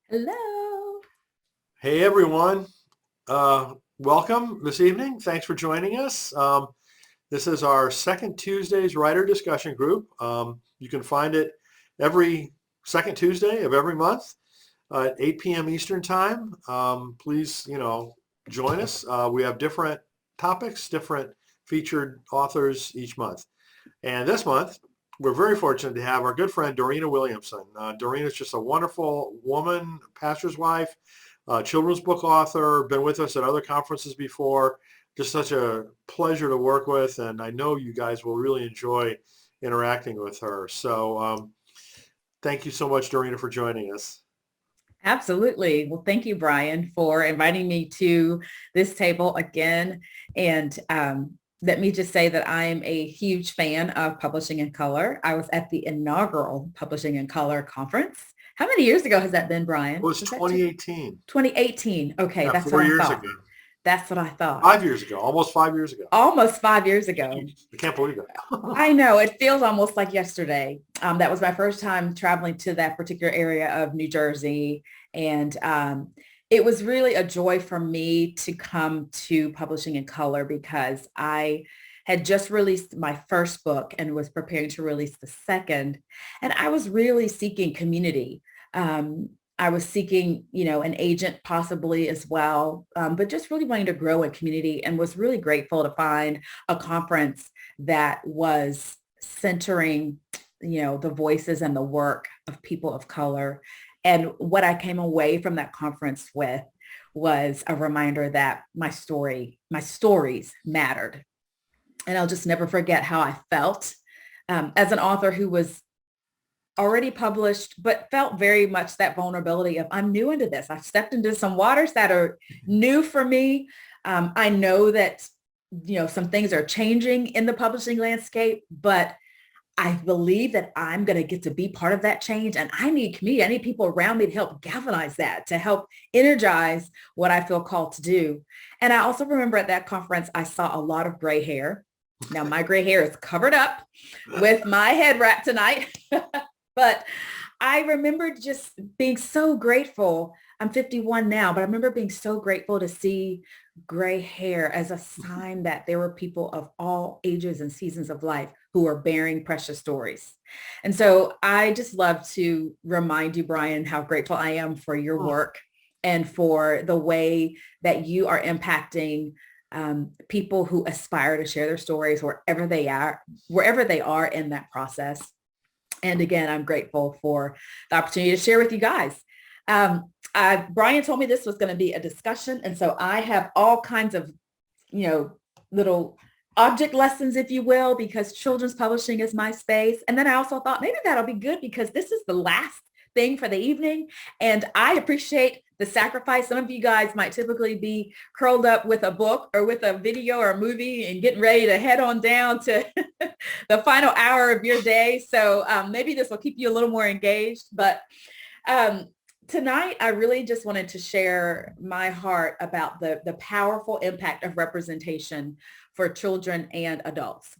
Hello. Hey everyone, welcome this evening. Thanks for joining us. This is our second Tuesday's writer discussion group. You can find it every second Tuesday of every month at 8 p.m. Eastern Time. Please, join us. We have different topics, different featured authors each month. And this month, we're very fortunate to have our good friend Dorena Williamson. Dorena is just a wonderful woman, pastor's wife, children's book author, been with us at other conferences before. Just such a pleasure to work with, and I know you guys will really enjoy interacting with her. So thank you so much, Dorena, for joining us. Absolutely. Well, thank you, Brian, for inviting me to this table again. And let me just say that I am a huge fan of Publishing in Color. I was at the inaugural Publishing in Color conference. How many years ago has that been, It Brian? was Was that 2018. 2018? Okay, Yeah, that's what four I years thought. ago. That's what I thought. 5 years ago, almost 5 years ago. Almost 5 years ago. I can't believe it. I know it feels almost like yesterday. That was my first time traveling to that particular area of New Jersey. And it was really a joy for me to come to Publishing in Color because I had just released my first book and was preparing to release the second. And I was really seeking community. Um, I was seeking, an agent possibly as well, but just really wanting to grow in community and was really grateful to find a conference that was centering, the voices and the work of people of color. And what I came away from that conference with was a reminder that my stories mattered. And I'll just never forget how I felt as an author who was already published, but felt very much that vulnerability of I'm new into this. I've stepped into some waters that are new for me. I know that, some things are changing in the publishing landscape, but I believe that I'm going to get to be part of that change. And I need community. I need people around me to help galvanize that, to help energize what I feel called to do. And I also remember at that conference, I saw a lot of gray hair. Now my gray hair is covered up with my head wrap tonight. But I remember just being so grateful. I'm 51 now, but I remember being so grateful to see gray hair as a sign that there were people of all ages and seasons of life who are bearing precious stories. And so I just love to remind you, Brian, how grateful I am for your work and for the way that you are impacting people who aspire to share their stories wherever they are in that process. And again, I'm grateful for the opportunity to share with you guys. Brian told me this was going to be a discussion. And so I have all kinds of, little object lessons, if you will, because children's publishing is my space. And then I also thought maybe that'll be good because this is the last thing for the evening. And I appreciate the sacrifice. Some of you guys might typically be curled up with a book or with a video or a movie and getting ready to head on down to the final hour of your day. So maybe this will keep you a little more engaged. But tonight, I really just wanted to share my heart about the powerful impact of representation for children and adults.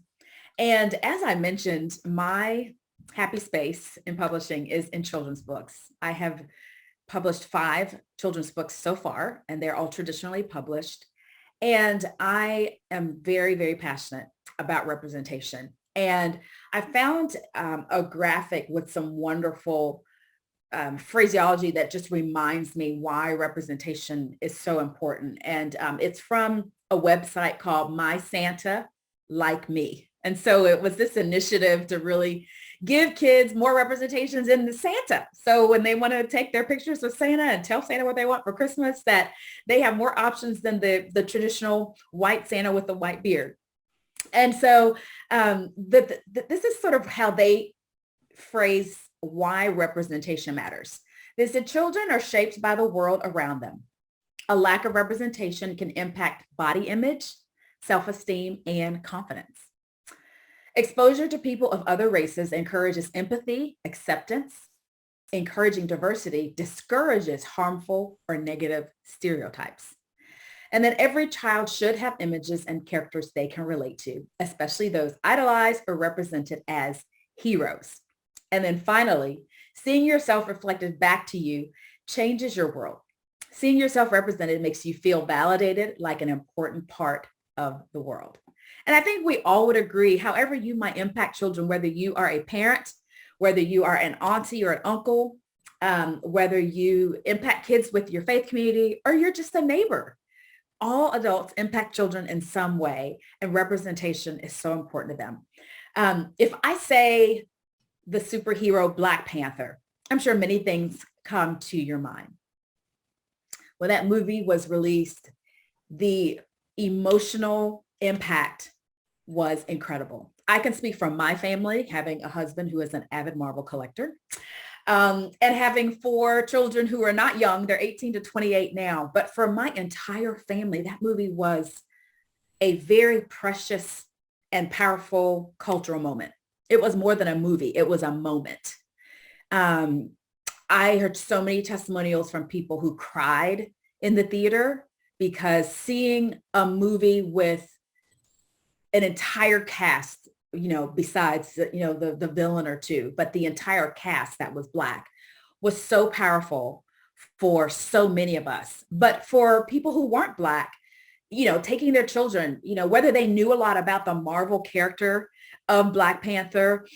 And as I mentioned, my happy space in publishing is in children's books. I have published 5 children's books so far, and they're all traditionally published. And I am very, very passionate about representation. And I found a graphic with some wonderful phraseology that just reminds me why representation is so important. And it's from a website called My Santa Like Me. And so it was this initiative to really give kids more representations in the Santa. So when they want to take their pictures with Santa and tell Santa what they want for Christmas, that they have more options than the traditional white Santa with the white beard. And so this is sort of how they phrase why representation matters. They said children are shaped by the world around them. A lack of representation can impact body image, self-esteem, and confidence. Exposure to people of other races encourages empathy, acceptance. Encouraging diversity discourages harmful or negative stereotypes. And then every child should have images and characters they can relate to, especially those idolized or represented as heroes. And then finally, Seeing yourself reflected back to you changes your world. Seeing yourself represented makes you feel validated, like an important part of the world. And I think we all would agree, however you might impact children, whether you are a parent, whether you are an auntie or an uncle, whether you impact kids with your faith community, or you're just a neighbor, all adults impact children in some way, and representation is so important to them. If I say the superhero Black Panther, I'm sure many things come to your mind. When that movie was released, the emotional impact was incredible. I can speak from my family, having a husband who is an avid Marvel collector, and having 4 children who are not young. They're 18 to 28 now. But for my entire family, that movie was a very precious and powerful cultural moment. It was more than a movie. It was a moment. I heard so many testimonials from people who cried in the theater because seeing a movie with an entire cast, besides, the villain or two, but the entire cast that was Black was so powerful for so many of us. But for people who weren't Black, taking their children, whether they knew a lot about the Marvel character of Black Panther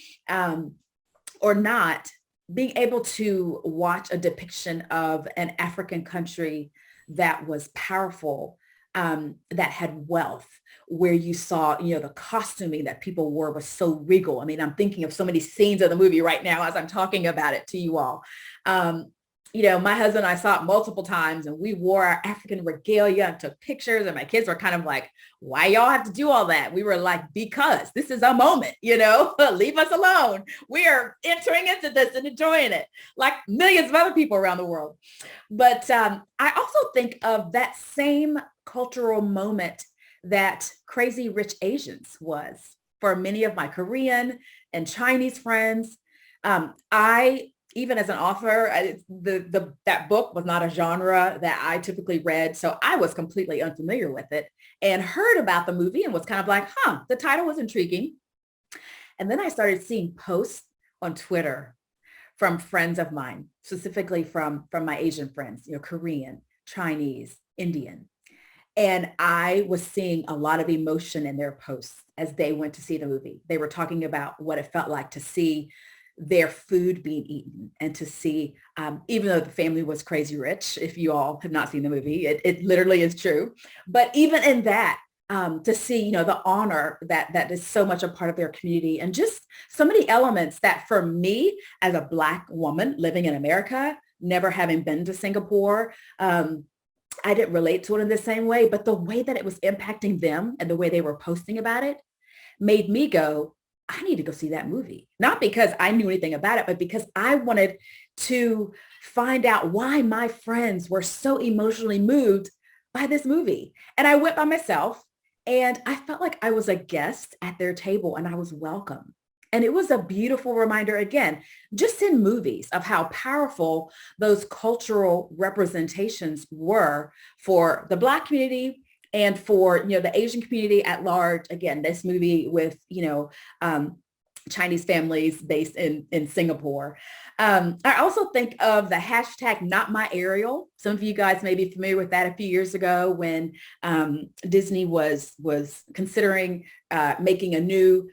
or not, being able to watch a depiction of an African country that was powerful, that had wealth, where you saw, the costuming that people wore was so regal. I mean, I'm thinking of so many scenes of the movie right now as I'm talking about it to you all. My husband and I saw it multiple times, and we wore our African regalia and took pictures, and my kids were kind of like, why y'all have to do all that? We were like, because this is a moment, leave us alone. We are entering into this and enjoying it like millions of other people around the world. But I also think of that same cultural moment that Crazy Rich Asians was for many of my Korean and Chinese friends. Even as an author, that book was not a genre that I typically read. So I was completely unfamiliar with it and heard about the movie and was kind of like, the title was intriguing. And then I started seeing posts on Twitter from friends of mine, specifically from my Asian friends, Korean, Chinese, Indian. And I was seeing a lot of emotion in their posts as they went to see the movie. They were talking about what it felt like to see their food being eaten and to see, even though the family was crazy rich, if you all have not seen the movie, it literally is true. But even in that, to see, the honor that is so much a part of their community, and just so many elements that for me as a Black woman living in America, never having been to Singapore, I didn't relate to it in the same way, but the way that it was impacting them and the way they were posting about it made me go, I need to go see that movie. Not because I knew anything about it, but because I wanted to find out why my friends were so emotionally moved by this movie. And I went by myself, and I felt like I was a guest at their table, and I was welcome. And it was a beautiful reminder, again, just in movies, of how powerful those cultural representations were for the Black community and for, the Asian community at large. Again, this movie with, Chinese families based in Singapore. I also think of the hashtag Not My Ariel. Some of you guys may be familiar with that a few years ago when Disney was considering making a new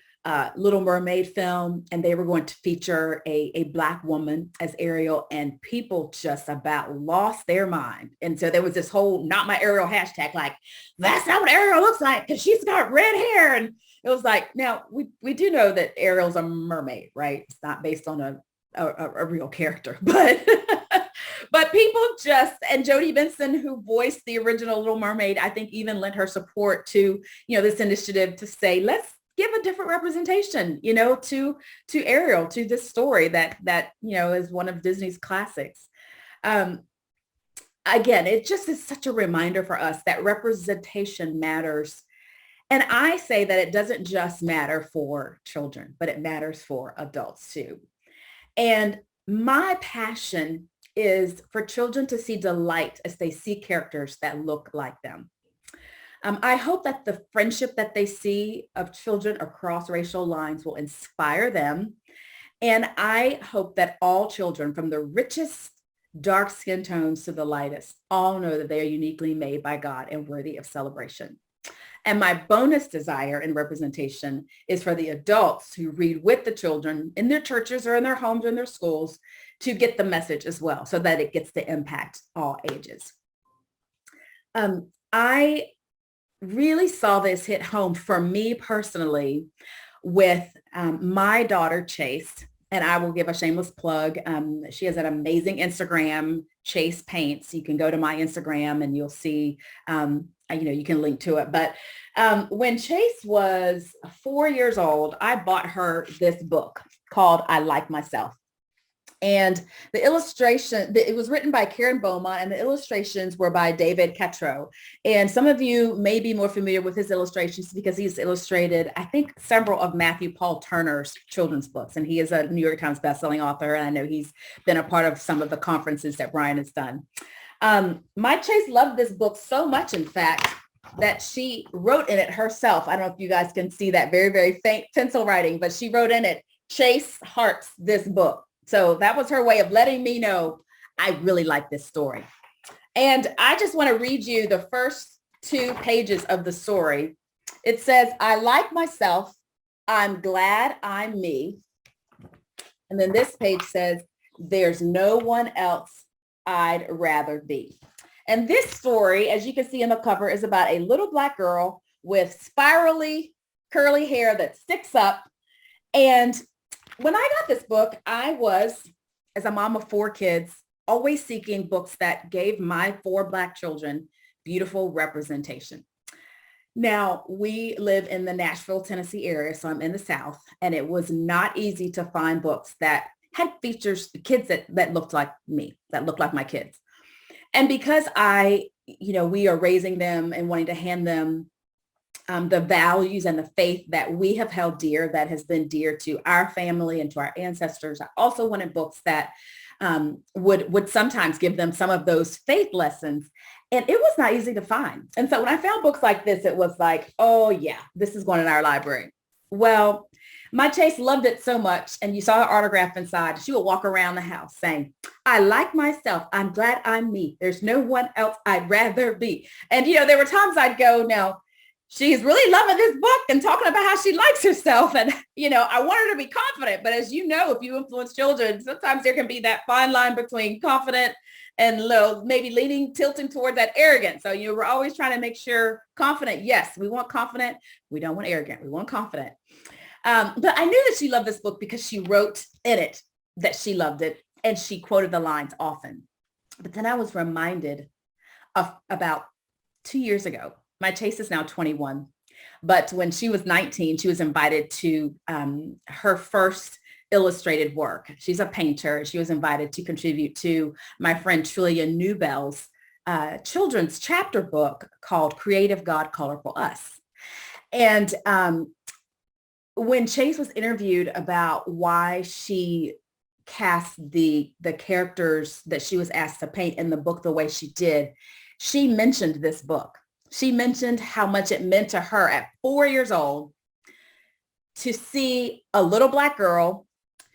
Little Mermaid film, and they were going to feature a Black woman as Ariel, and people just about lost their mind. And so there was this whole Not My Ariel hashtag, like, that's not what Ariel looks like because she's got red hair. And it was like, now we do know that Ariel's a mermaid, right? It's not based on a real character, but but people and Jodie Benson, who voiced the original Little Mermaid, I think even lent her support to, this initiative to say, let's give a different representation, to Ariel, to this story that is one of Disney's classics. Again, it just is such a reminder for us that representation matters. And I say that it doesn't just matter for children, but it matters for adults too. And my passion is for children to see delight as they see characters that look like them. I hope that the friendship that they see of children across racial lines will inspire them And I hope that all children, from the richest dark skin tones to the lightest, all know that they are uniquely made by God and worthy of celebration. And my bonus desire in representation is for the adults who read with the children in their churches or in their homes or in their schools to get the message as well, so that it gets to impact all ages. I really saw this hit home for me personally with my daughter, Chase, and I will give a shameless plug. She has an amazing Instagram, Chase Paints. You can go to my Instagram and you'll see, you can link to it. But when Chase was 4 years old, I bought her this book called I Like Myself. And the illustration, it was written by Karen Beaumont, and the illustrations were by David Ketro. And some of you may be more familiar with his illustrations because he's illustrated, I think, several of Matthew Paul Turner's children's books. And he is a New York Times bestselling author. And I know he's been a part of some of the conferences that Brian has done. My Chase loved this book so much, in fact, that she wrote in it herself. I don't know if you guys can see that very, very faint pencil writing, but she wrote in it, Chase hearts this book. So that was her way of letting me know I really like this story. And I just want to read you the first 2 pages of the story. It says, I like myself. I'm glad I'm me. And then this page says, there's no one else I'd rather be. And this story, as you can see in the cover, is about a little Black girl with spirally curly hair that sticks up. And when I got this book, I was, as a mom of 4 kids, always seeking books that gave my 4 Black children beautiful representation. Now, we live in the Nashville, Tennessee area, so I'm in the South, and it was not easy to find books that had features, kids that looked like me, that looked like my kids. And because we are raising them and wanting to hand them the values and the faith that we have held dear, that has been dear to our family and to our ancestors, I also wanted books that would sometimes give them some of those faith lessons. And it was not easy to find. And so when I found books like this, it was like, oh yeah, this is going in our library. Well, my Chase loved it so much. And you saw her autograph inside. She would walk around the house saying, I like myself. I'm glad I'm me. There's no one else I'd rather be. And, there were times I'd go, now, she's really loving this book and talking about how she likes herself. And, I want her to be confident. But as you know, if you influence children, sometimes there can be that fine line between confident and low, maybe tilting toward that arrogant. So, we're always trying to make sure confident. Yes, we want confident. We don't want arrogant. We want confident. But I knew that she loved this book because she wrote in it that she loved it. And she quoted the lines often. But then I was reminded of about 2 years ago. My Chase is now 21, but when she was 19, she was invited to her first illustrated work. She's a painter. She was invited to contribute to my friend Trillia Newbell's children's chapter book called Creative God Colorful Us. And when Chase was interviewed about why she cast the characters that she was asked to paint in the book the way she did, she mentioned this book. She mentioned how much it meant to her at 4 years old to see a little Black girl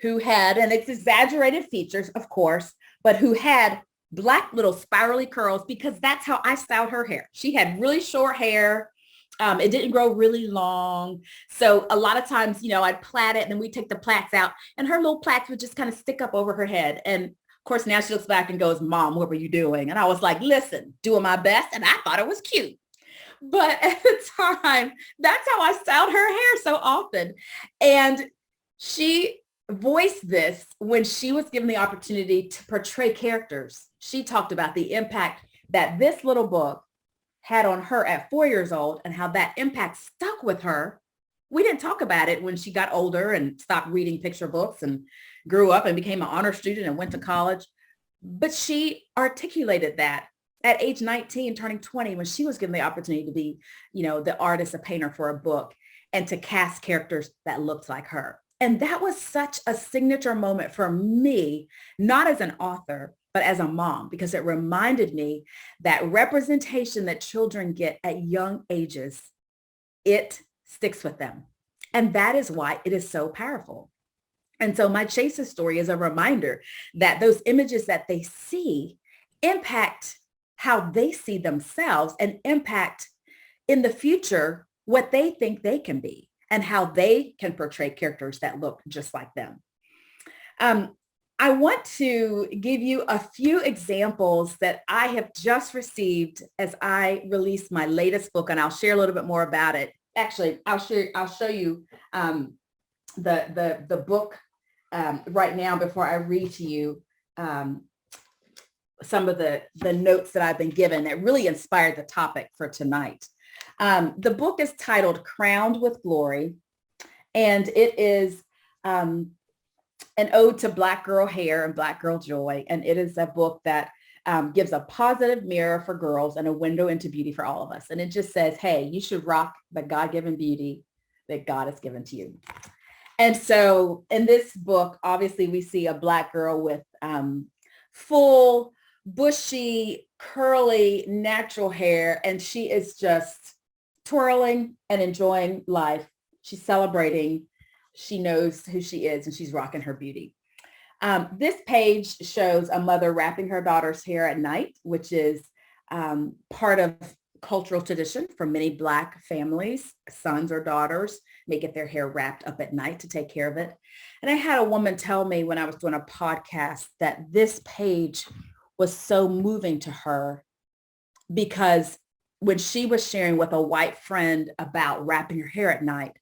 who had, and it's exaggerated features, of course, but who had Black little spirally curls, because that's how I styled her hair. She had really short hair. It didn't grow really long. So a lot of times, I'd plait it and then we'd take the plaits out and her little plaits would just kind of stick up over her head. And of course, now she looks back and goes, Mom, what were you doing? And I was like, listen, doing my best. And I thought it was cute. But at the time, that's how I styled her hair so often. And she voiced this when she was given the opportunity to portray characters. She talked about the impact that this little book had on her at 4 years old and how that impact stuck with her. We didn't talk about it when she got older and stopped reading picture books and grew up and became an honor student and went to college. But she articulated that at age 19, turning 20, when she was given the opportunity to be, the artist, a painter for a book and to cast characters that looked like her. And that was such a signature moment for me, not as an author, but as a mom, because it reminded me that representation that children get at young ages, it sticks with them. And that is why it is so powerful. And so my chaser story is a reminder that those images that they see impact how they see themselves and impact in the future what they think they can be and how they can portray characters that look just like them. I want to give you a few examples that I have just received as I release my latest book, and I'll share a little bit more about it. Actually, I'll show you the book right now before I read to you some of the notes that I've been given that really inspired the topic for tonight. The book is titled Crowned with Glory, and it is an ode to Black girl hair and Black girl joy. And it is a book that gives a positive mirror for girls and a window into beauty for all of us. And it just says, hey, you should rock the God-given beauty that God has given to you. And so in this book, obviously we see a Black girl with full, bushy, curly, natural hair. And she is just twirling and enjoying life. She's celebrating. She knows who she is and she's rocking her beauty. This page shows a mother wrapping her daughter's hair at night, which is part of cultural tradition for many Black families. Sons or daughters may get their hair wrapped up at night to take care of it. And I had a woman tell me when I was doing a podcast that this page was so moving to her because when she was sharing with a white friend about wrapping her hair at night,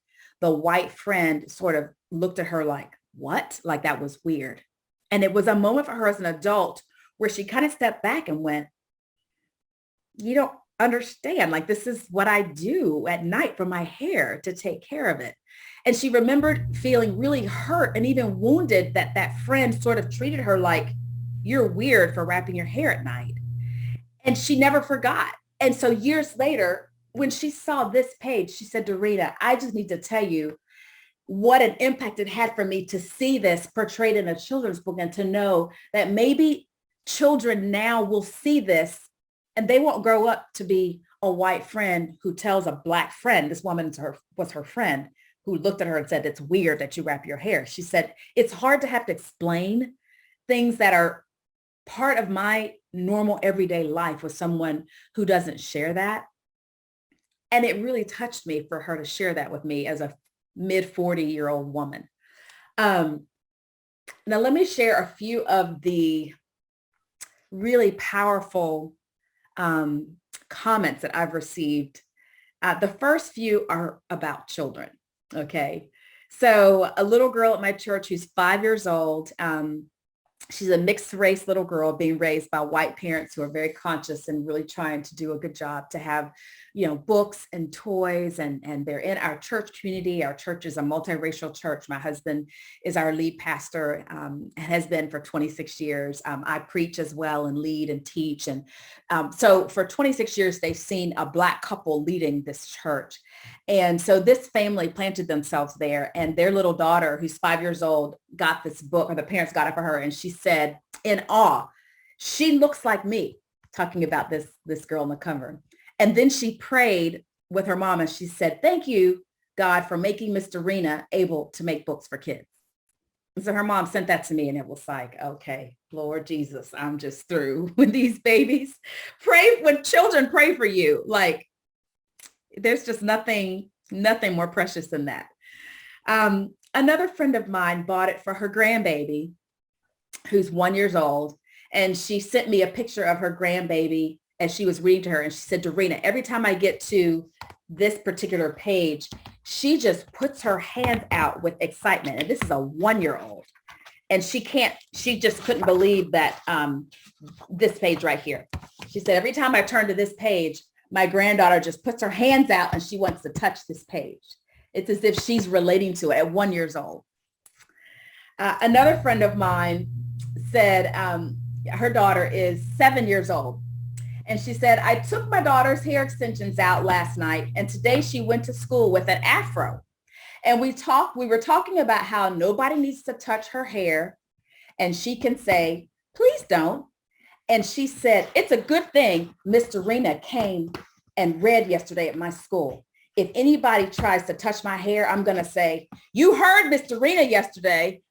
the white friend sort of looked at her like, what? Like that was weird. And it was a moment for her as an adult where she kind of stepped back and went, you don't understand. Like, this is what I do at night for my hair to take care of it. And she remembered feeling really hurt and even wounded that that friend sort of treated her like, you're weird for wrapping your hair at night. And she never forgot. And so years later, when she saw this page, she said, Dorena, I just need to tell you what an impact it had for me to see this portrayed in a children's book and to know that maybe children now will see this and they won't grow up to be a white friend who tells a Black friend, this woman was her friend, who looked at her and said, it's weird that you wrap your hair. She said, it's hard to have to explain things that are part of my normal everyday life with someone who doesn't share that. And it really touched me for her to share that with me as a mid 40-year-old woman. Now, let me share a few of the really powerful comments that I've received. The first few are about children. Okay. So a little girl at my church who's 5 years old, she's a mixed race little girl being raised by white parents who are very conscious and really trying to do a good job to have, books and toys, and they're in our church community. Our church is a multiracial church. My husband is our lead pastor and has been for 26 years. I preach as well and lead and teach. And so for 26 years, they've seen a Black couple leading this church. And so this family planted themselves there, and their little daughter, who's 5 years old, got this book, or the parents got it for her. And she said in awe, she looks like me, talking about this girl in the cover. And then she prayed with her mom and she said, thank you, God, for making Miss Dorena able to make books for kids. And so her mom sent that to me and it was like, okay, Lord Jesus, I'm just through with these babies. Pray when children pray for you. Like, there's just nothing more precious than that. Another friend of mine bought it for her grandbaby, who's 1 year old. And she sent me a picture of her grandbaby as she was reading to her. And she said, Dorena, every time I get to this particular page, she just puts her hands out with excitement. And this is a 1 year old. And she just couldn't believe that this page right here. She said, every time I turn to this page, my granddaughter just puts her hands out and she wants to touch this page. It's as if she's relating to it at 1 year old. Another friend of mine said her daughter is 7 years old. And she said, I took my daughter's hair extensions out last night, and today she went to school with an afro. And we were talking about how nobody needs to touch her hair. And she can say, please don't. And she said, it's a good thing Miss Dorena came and read yesterday at my school. If anybody tries to touch my hair, I'm going to say, you heard Miss Dorena yesterday.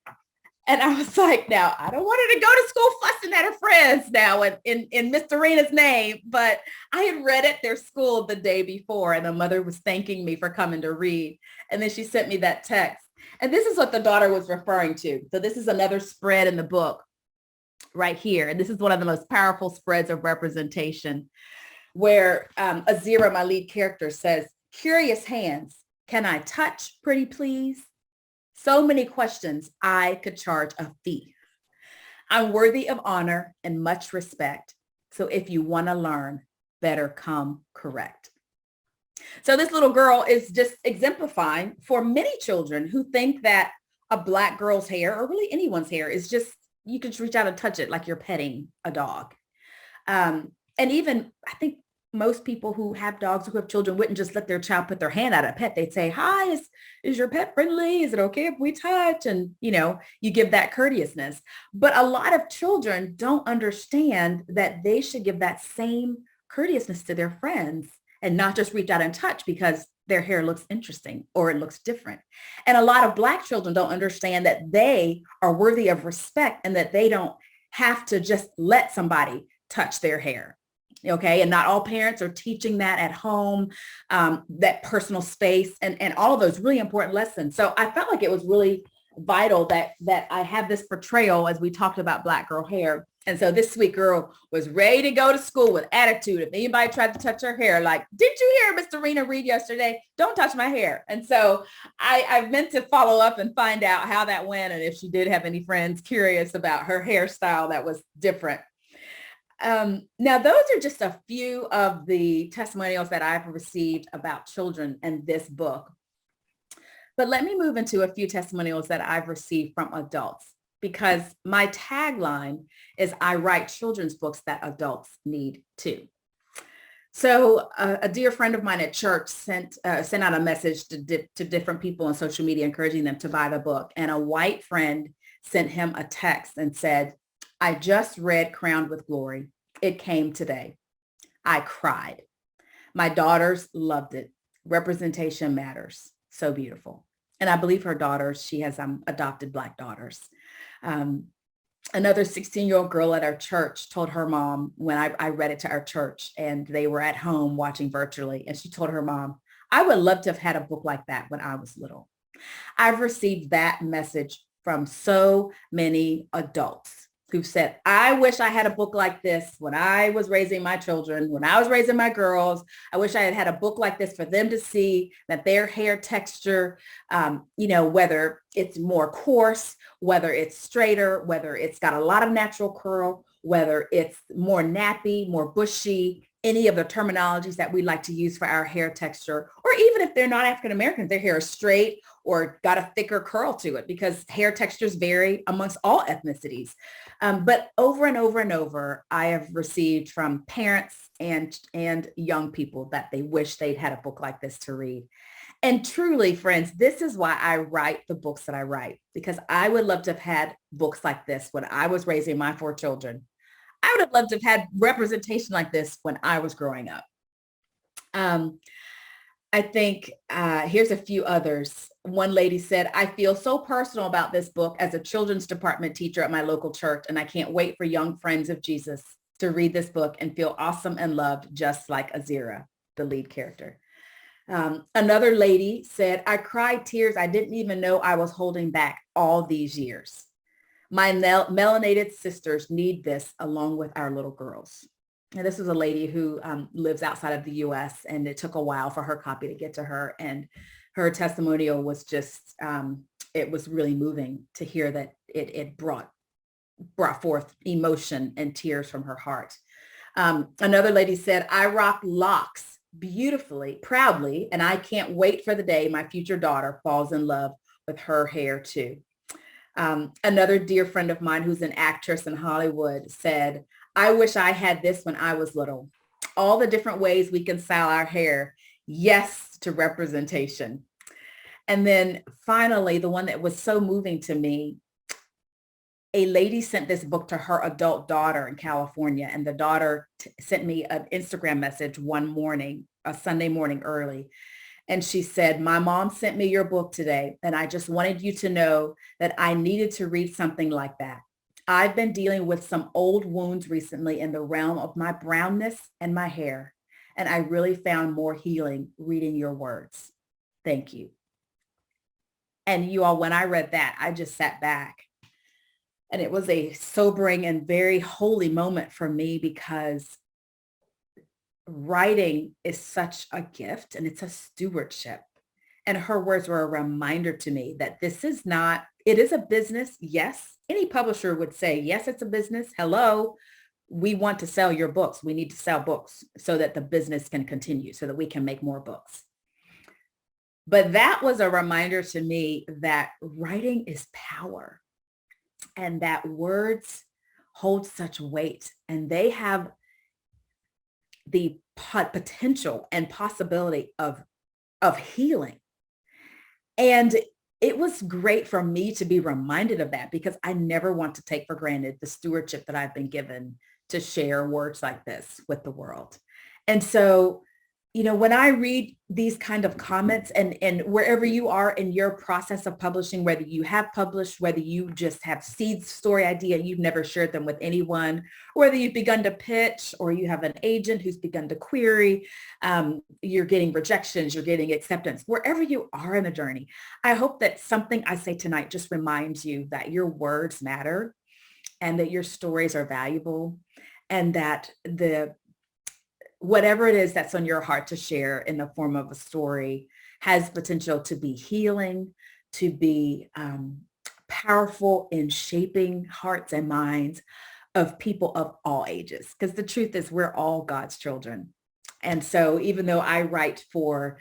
And I was like, now, I don't want her to go to school fussing at her friends now in Miss Dorena's name, but I had read at their school the day before, and the mother was thanking me for coming to read. And then she sent me that text. And this is what the daughter was referring to. So this is another spread in the book right here. And this is one of the most powerful spreads of representation where Azira, my lead character, says, curious hands, can I touch, pretty please? So many questions, I could charge a fee. I'm worthy of honor and much respect. So if you want to learn, better come correct. So this little girl is just exemplifying for many children who think that a Black girl's hair, or really anyone's hair, is just, you can just reach out and touch it like you're petting a dog. And even, I think most people who have dogs, who have children, wouldn't just let their child put their hand out at a pet. They'd say, hi, is your pet friendly? Is it okay if we touch? And, you give that courteousness. But a lot of children don't understand that they should give that same courteousness to their friends and not just reach out and touch because their hair looks interesting or it looks different. And a lot of Black children don't understand that they are worthy of respect and that they don't have to just let somebody touch their hair. Okay. And not all parents are teaching that at home, that personal space and all of those really important lessons. So I felt like it was really vital that I have this portrayal as we talked about Black girl hair. And so this sweet girl was ready to go to school with attitude. If anybody tried to touch her hair, like, did you hear Miss Dorena read yesterday? Don't touch my hair. And so I meant to follow up and find out how that went. And if she did have any friends curious about her hairstyle that was different. Now, those are just a few of the testimonials that I've received about children in this book. But let me move into a few testimonials that I've received from adults, because my tagline is I write children's books that adults need too. So a dear friend of mine at church sent out a message to different people on social media, encouraging them to buy the book. And a white friend sent him a text and said, I just read Crowned with Glory. It came today. I cried. My daughters loved it. Representation matters. So beautiful. And I believe her daughters, she has adopted Black daughters. Another 16-year-old girl at our church told her mom, when I read it to our church and they were at home watching virtually, and she told her mom, I would love to have had a book like that when I was little. I've received that message from so many adults who said, I wish I had a book like this when I was raising my children, when I was raising my girls. I wish I had had a book like this for them to see that their hair texture, whether it's more coarse, whether it's straighter, whether it's got a lot of natural curl, whether it's more nappy, more bushy, any of the terminologies that we like to use for our hair texture, or even if they're not African-American, their hair is straight or got a thicker curl to it, because hair textures vary amongst all ethnicities. But over and over and over, I have received from parents and young people that they wish they'd had a book like this to read. And truly, friends, this is why I write the books that I write, because I would love to have had books like this when I was raising my 4 children. I would have loved to have had representation like this when I was growing up. I think here's a few others. One lady said, I feel so personal about this book as a children's department teacher at my local church, and I can't wait for young friends of Jesus to read this book and feel awesome and loved, just like Azira, the lead character. Another lady said, I cried tears I didn't even know I was holding back all these years. My melanated sisters need this along with our little girls. And this is a lady who lives outside of the U.S. and it took a while for her copy to get to her. And her testimonial was just, it was really moving to hear that it brought forth emotion and tears from her heart. Another lady said, I rock locks beautifully, proudly, and I can't wait for the day my future daughter falls in love with her hair too. Another dear friend of mine who's an actress in Hollywood said, I wish I had this when I was little. All the different ways we can style our hair. Yes to representation. And then finally, the one that was so moving to me, a lady sent this book to her adult daughter in California, and the daughter sent me an Instagram message one morning, a Sunday morning early. And she said, my mom sent me your book today, and I just wanted you to know that I needed to read something like that. I've been dealing with some old wounds recently in the realm of my brownness and my hair, and I really found more healing reading your words. Thank you. And you all, when I read that, I just sat back, and it was a sobering and very holy moment for me, because writing is such a gift and it's a stewardship. And her words were a reminder to me that this is not, it is a business. Yes. Any publisher would say, yes, it's a business. Hello. We want to sell your books. We need to sell books so that the business can continue, so that we can make more books. But that was a reminder to me that writing is power, and that words hold such weight, and they have the potential and possibility of healing. And it was great for me to be reminded of that, because I never want to take for granted the stewardship that I've been given to share words like this with the world. And so, when I read these kind of comments, and wherever you are in your process of publishing, whether you have published, whether you just have seed story idea, and you've never shared them with anyone, whether you've begun to pitch, or you have an agent who's begun to query, you're getting rejections, you're getting acceptance, wherever you are in the journey, I hope that something I say tonight just reminds you that your words matter, and that your stories are valuable, and that whatever it is that's on your heart to share in the form of a story has potential to be healing, to be powerful in shaping hearts and minds of people of all ages. Because the truth is, we're all God's children. And so even though I write for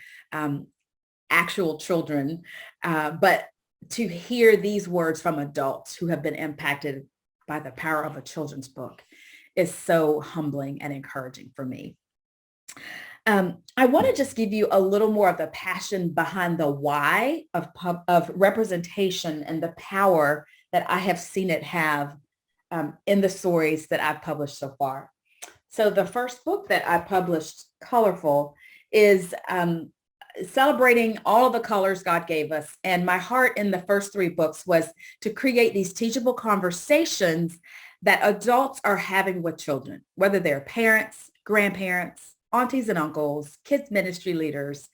actual children, but to hear these words from adults who have been impacted by the power of a children's book is so humbling and encouraging for me. I want to just give you a little more of the passion behind the why of representation and the power that I have seen it have in the stories that I've published so far. So the first book that I published, Colorful, is celebrating all of the colors God gave us. And my heart in the first three books was to create these teachable conversations that adults are having with children, whether they're parents, grandparents, aunties and uncles, kids ministry leaders,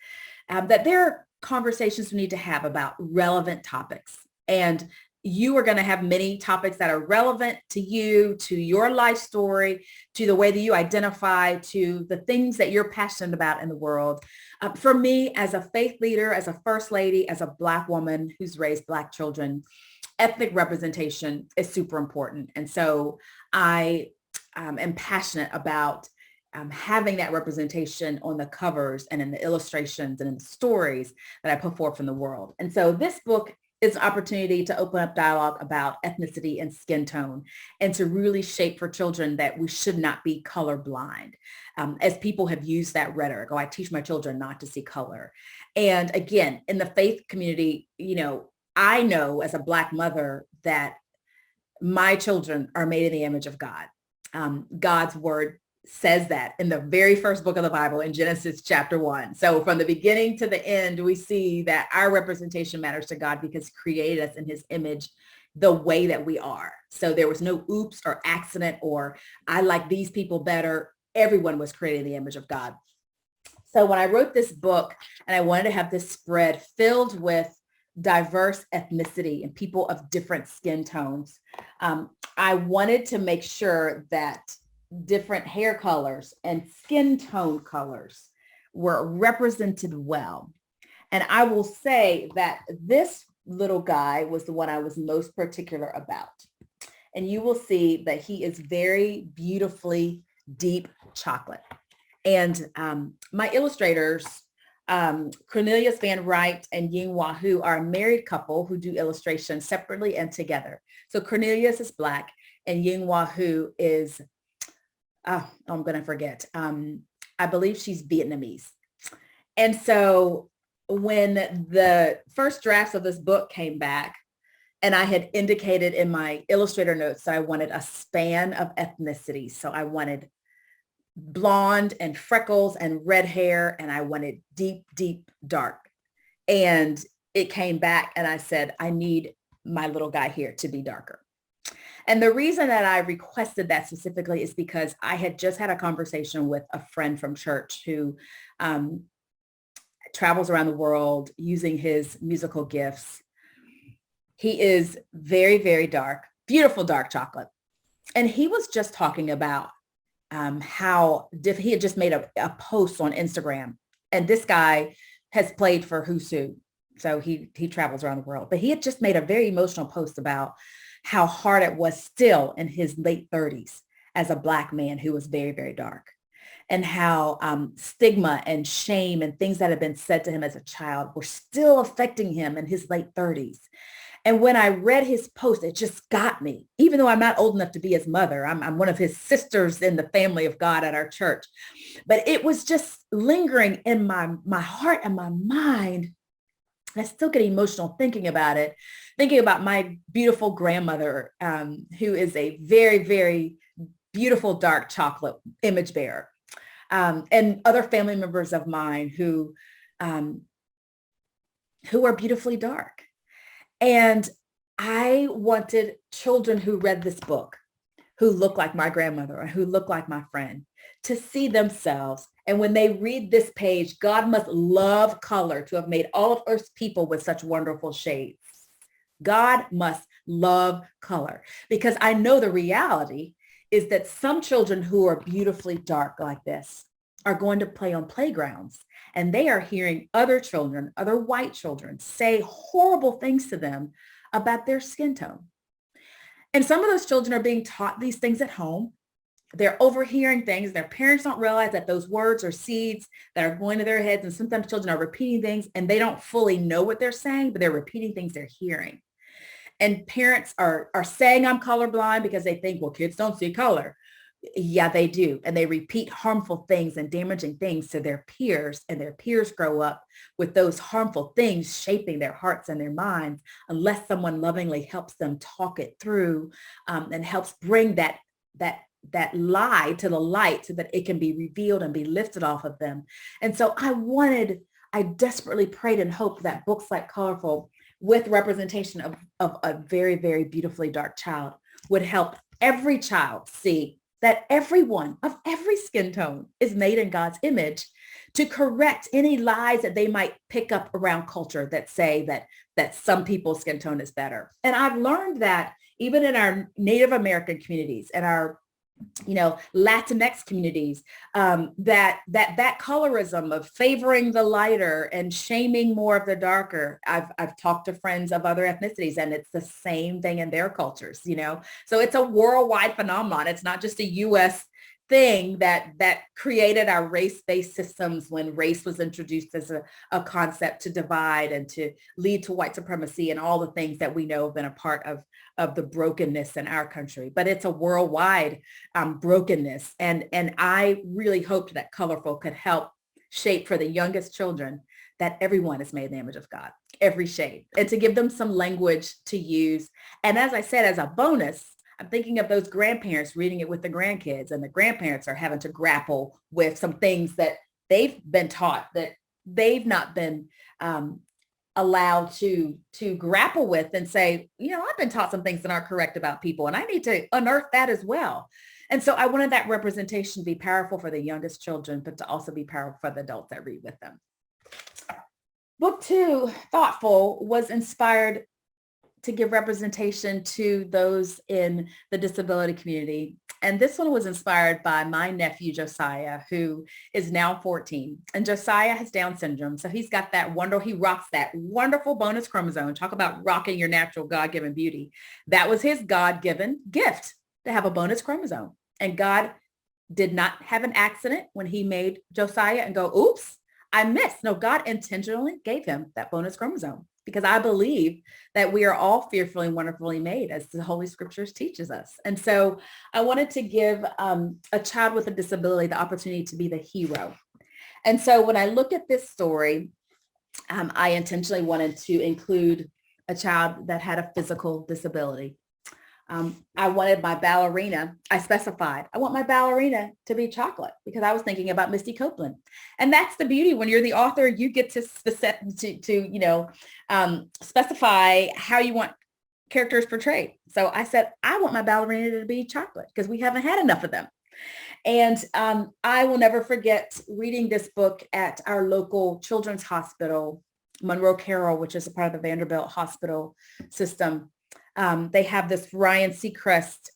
that there are conversations we need to have about relevant topics. And you are going to have many topics that are relevant to you, to your life story, to the way that you identify, to the things that you're passionate about in the world. For me, as a faith leader, as a first lady, as a Black woman who's raised Black children, ethnic representation is super important. And so I am passionate about having that representation on the covers and in the illustrations and in the stories that I put forth in the world. And so this book is an opportunity to open up dialogue about ethnicity and skin tone, and to really shape for children that we should not be colorblind. As people have used that rhetoric, I teach my children not to see color. And again, in the faith community, I know as a Black mother that my children are made in the image of God. God's word says that in the very first book of the Bible, in Genesis chapter 1. So from the beginning to the end, we see that our representation matters to God, because he created us in his image the way that we are. So there was no oops or accident or I like these people better. Everyone was created in the image of God. So when I wrote this book, and I wanted to have this spread filled with diverse ethnicity and people of different skin tones, I wanted to make sure that different hair colors and skin tone colors were represented well. And I will say that this little guy was the one I was most particular about. And you will see that he is very beautifully deep chocolate. And my illustrators, Cornelius Van Wright and Ying Wahoo, are a married couple who do illustrations separately and together. So Cornelius is Black and Ying Wahoo is I'm going to forget. I believe she's Vietnamese. And so when the first drafts of this book came back, and I had indicated in my illustrator notes that I wanted a span of ethnicity. So I wanted blonde and freckles and red hair. And I wanted deep, deep dark. And it came back and I said, I need my little guy here to be darker. And the reason that I requested that specifically is because I had just had a conversation with a friend from church who travels around the world using his musical gifts. He is very, very dark, beautiful dark chocolate. And he was just talking about how he had just made a post on Instagram. And this guy has played for Who's Who. So he travels around the world. But he had just made a very emotional post about how hard it was still in his late 30s as a Black man who was very, very dark. And how stigma and shame and things that had been said to him as a child were still affecting him in his late 30s. And when I read his post, it just got me, even though I'm not old enough to be his mother. I'm one of his sisters in the family of God at our church. But it was just lingering in my heart and my mind. And I still get emotional thinking about it, thinking about my beautiful grandmother, who is a very, very beautiful dark chocolate image bearer, and other family members of mine who are beautifully dark. And I wanted children who read this book, who look like my grandmother or who look like my friend, to see themselves. And when they read this page, God must love color to have made all of Earth's people with such wonderful shades. God must love color, because I know the reality is that some children who are beautifully dark like this are going to play on playgrounds, and they are hearing other children, other white children, say horrible things to them about their skin tone. And some of those children are being taught these things at home. They're overhearing things. Their parents don't realize that those words are seeds that are going to their heads. And sometimes children are repeating things and they don't fully know what they're saying, but they're repeating things they're hearing. And parents are saying I'm colorblind because they think, well, kids don't see color. Yeah, they do. And they repeat harmful things and damaging things to their peers, and their peers grow up with those harmful things shaping their hearts and their minds, unless someone lovingly helps them talk it through, and helps bring that lie to the light so that it can be revealed and be lifted off of them. And so I desperately prayed and hoped that books like Colorful, with representation of a very, very beautifully dark child, would help every child see that everyone of every skin tone is made in God's image, to correct any lies that they might pick up around culture that say that some people's skin tone is better. And I've learned that even in our Native American communities and our Latinx communities, that colorism of favoring the lighter and shaming more of the darker. I've talked to friends of other ethnicities, and it's the same thing in their cultures, So it's a worldwide phenomenon. It's not just a U.S. thing that created our race-based systems when race was introduced as a concept to divide and to lead to white supremacy and all the things that we know have been a part of the brokenness in our country. But it's a worldwide brokenness. And I really hoped that Colorful could help shape for the youngest children that everyone is made in the image of God, every shade, and to give them some language to use. And as I said, as a bonus, I'm thinking of those grandparents reading it with the grandkids, and the grandparents are having to grapple with some things that they've been taught that they've not been allowed to grapple with, and say, I've been taught some things that aren't correct about people, and I need to unearth that as well. And so I wanted that representation to be powerful for the youngest children, but to also be powerful for the adults that read with them. Book 2, Thoughtful, was inspired to give representation to those in the disability community. And this one was inspired by my nephew, Josiah, who is now 14. And Josiah has Down syndrome. So he's got he rocks that wonderful bonus chromosome. Talk about rocking your natural God-given beauty. That was his God-given gift, to have a bonus chromosome. And God did not have an accident when he made Josiah and go, oops, I missed. No, God intentionally gave him that bonus chromosome, because I believe that we are all fearfully and wonderfully made, as the Holy Scriptures teaches us. And so I wanted to give a child with a disability the opportunity to be the hero. And so when I look at this story, I intentionally wanted to include a child that had a physical disability. I wanted my ballerina. I specified, I want my ballerina to be chocolate because I was thinking about Misty Copeland. And that's the beauty. When you're the author, you get to specify how you want characters portrayed. So I said, I want my ballerina to be chocolate because we haven't had enough of them. And I will never forget reading this book at our local children's hospital, Monroe Carroll, which is a part of the Vanderbilt hospital system. They have this Ryan Seacrest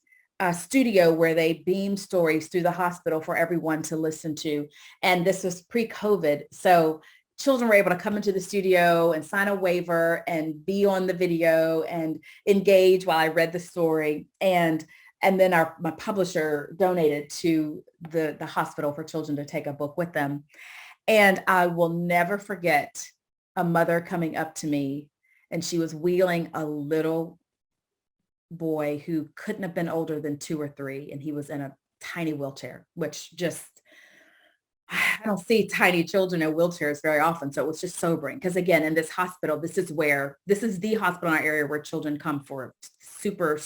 studio where they beam stories through the hospital for everyone to listen to. And this was pre-COVID. So children were able to come into the studio and sign a waiver and be on the video and engage while I read the story. And then my publisher donated to the hospital for children to take a book with them. And I will never forget a mother coming up to me, and she was wheeling a little boy who couldn't have been older than 2 or 3. And he was in a tiny wheelchair, which just, I don't see tiny children in wheelchairs very often. So it was just sobering. Because again, in this hospital, this is the hospital in our area where children come for super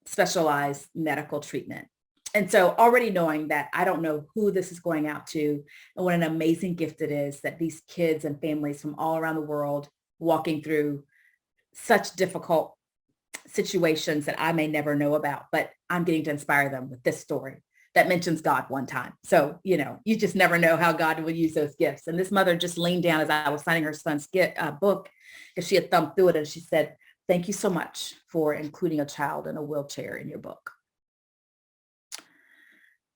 specialized medical treatment. And so already knowing that I don't know who this is going out to and what an amazing gift it is that these kids and families from all around the world walking through such difficult situations that I may never know about, but I'm getting to inspire them with this story that mentions God one time. So, you just never know how God would use those gifts. And this mother just leaned down as I was signing her son's book because she had thumbed through it, and she said, "Thank you so much for including a child in a wheelchair in your book."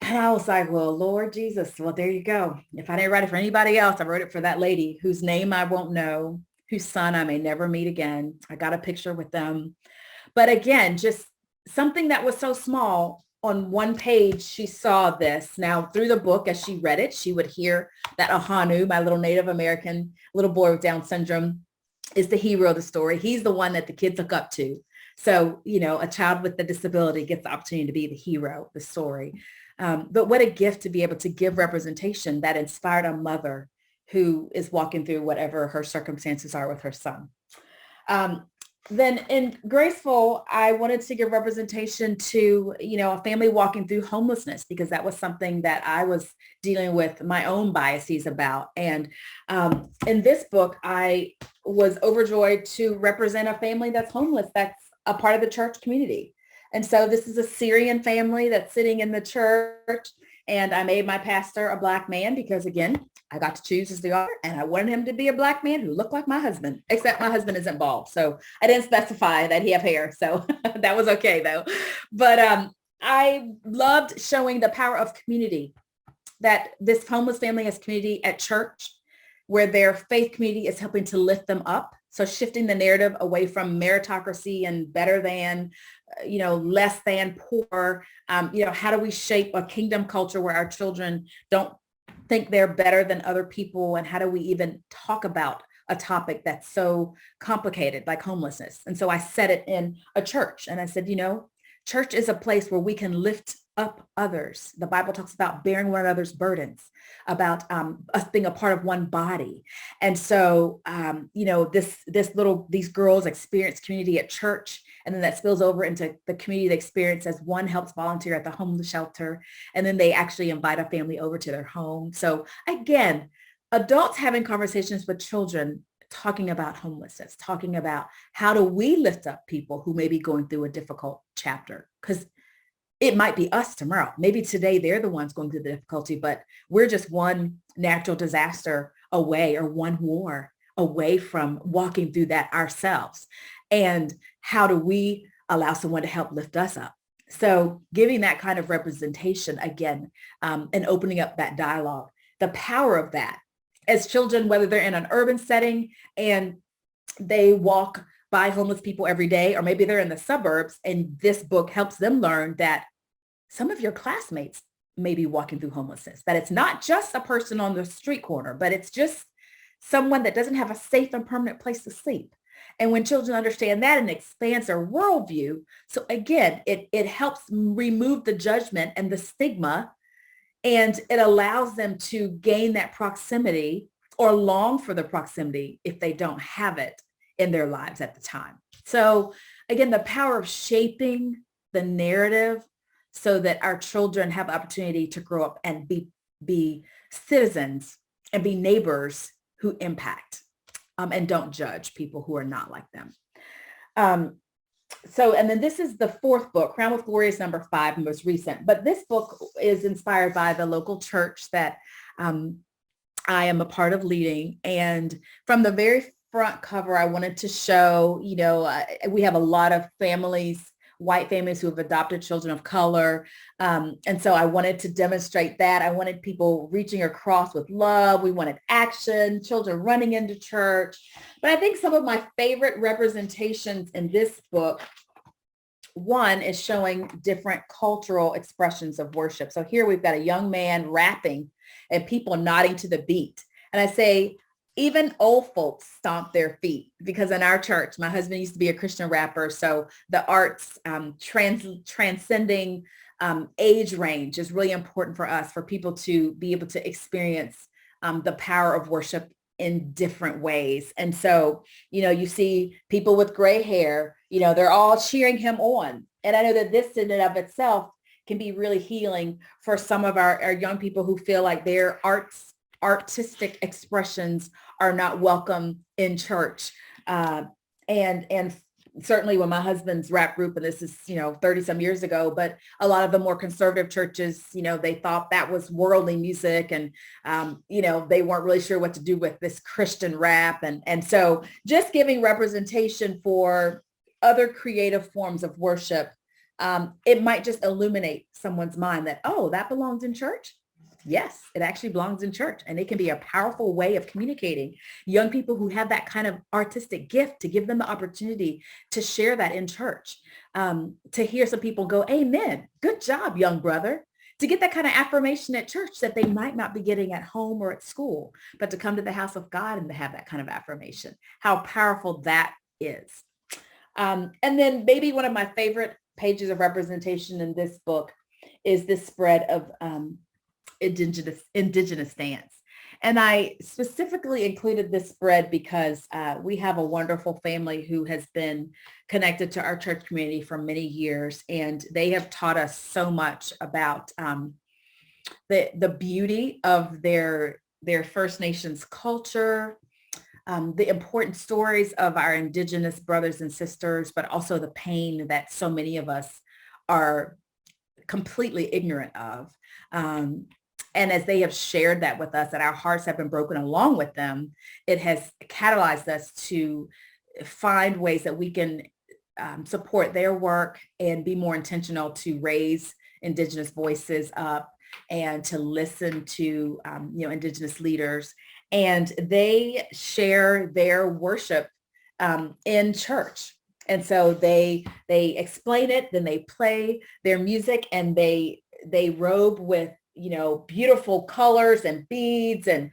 And I was like, well, Lord Jesus, well, there you go. If I didn't write it for anybody else, I wrote it for that lady whose name I won't know, whose son I may never meet again. I got a picture with them. But again, just something that was so small. On one page, she saw this. Now, through the book, as she read it, she would hear that Ahanu, my little Native American little boy with Down syndrome, is the hero of the story. He's the one that the kids look up to. So, a child with a disability gets the opportunity to be the hero of the story. But what a gift to be able to give representation that inspired a mother who is walking through whatever her circumstances are with her son. Then in Graceful, I wanted to give representation to, a family walking through homelessness, because that was something that I was dealing with my own biases about. And in this book, I was overjoyed to represent a family that's homeless, that's a part of the church community. And so this is a Syrian family that's sitting in the church, and I made my pastor a Black man because, again, I got to choose as the author, and I wanted him to be a Black man who looked like my husband, except my husband isn't bald. So I didn't specify that he have hair. So that was okay though. But I loved showing the power of community, that this homeless family has community at church where their faith community is helping to lift them up. So shifting the narrative away from meritocracy and better than, less than, poor. How do we shape a kingdom culture where our children don't think they're better than other people? And how do we even talk about a topic that's so complicated like homelessness? And so I said it in a church, and I said, church is a place where we can lift up others. The Bible talks about bearing one another's burdens, about us being a part of one body. And so, these girls experience community at church, and then that spills over into the community they experience as one helps volunteer at the homeless shelter. And then they actually invite a family over to their home. So again, adults having conversations with children, talking about homelessness, talking about how do we lift up people who may be going through a difficult chapter, because it might be us tomorrow. Maybe today they're the ones going through the difficulty, but we're just one natural disaster away or one war away from walking through that ourselves. And how do we allow someone to help lift us up? So giving that kind of representation again, and opening up that dialogue, the power of that as children, whether they're in an urban setting and they walk by homeless people every day, or maybe they're in the suburbs, and this book helps them learn that some of your classmates may be walking through homelessness, that it's not just a person on the street corner, but it's just someone that doesn't have a safe and permanent place to sleep. And when children understand that, and expands their worldview, so again, it helps remove the judgment and the stigma, and it allows them to gain that proximity or long for the proximity if they don't have it in their lives at the time. So again, the power of shaping the narrative so that our children have the opportunity to grow up and be citizens and be neighbors who impact and don't judge people who are not like them. And then this is the fourth book. Crown with Glory is number 5, most recent. But this book is inspired by the local church that I am a part of leading. And from the very front cover, I wanted to show, we have a lot of families, white families who have adopted children of color. And so I wanted to demonstrate that. I wanted people reaching across with love. We wanted action, children running into church. But I think some of my favorite representations in this book, one is showing different cultural expressions of worship. So here we've got a young man rapping and people nodding to the beat. And I say, even old folks stomp their feet, because in our church, my husband used to be a Christian rapper. So the arts transcending age range is really important for us, for people to be able to experience the power of worship in different ways. And so, you see people with gray hair, they're all cheering him on. And I know that this in and of itself can be really healing for some of our young people who feel like their artistic expressions are not welcome in church. And certainly when my husband's rap group, and this is, 30 some years ago, but a lot of the more conservative churches, they thought that was worldly music, and, they weren't really sure what to do with this Christian rap. And so just giving representation for other creative forms of worship, it might just illuminate someone's mind that, oh, that belongs in church. Yes, it actually belongs in church, and it can be a powerful way of communicating. Young people who have that kind of artistic gift, to give them the opportunity to share that in church, to hear some people go, amen, good job, young brother, to get that kind of affirmation at church that they might not be getting at home or at school, but to come to the house of God and to have that kind of affirmation, how powerful that is. And then maybe one of my favorite pages of representation in this book is this spread of indigenous dance. And I specifically included this spread because we have a wonderful family who has been connected to our church community for many years, and they have taught us so much about the beauty of their First Nations culture, the important stories of our indigenous brothers and sisters, but also the pain that so many of us are completely ignorant of. And as they have shared that with us, and our hearts have been broken along with them, it has catalyzed us to find ways that we can support their work and be more intentional to raise indigenous voices up and to listen to, indigenous leaders. And they share their worship in church. And so they explain it, then they play their music, and they robe with beautiful colors and beads. And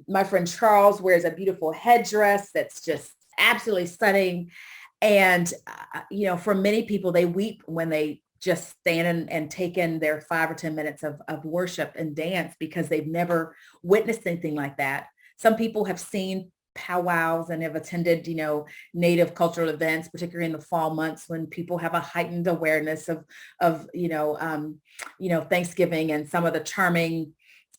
my friend Charles wears a beautiful headdress that's just absolutely stunning. And, for many people, they weep when they just stand and take in their 5 or 10 minutes of worship and dance, because they've never witnessed anything like that. Some people have seen powwows and have attended, Native cultural events, particularly in the fall months when people have a heightened awareness of Thanksgiving and some of the charming,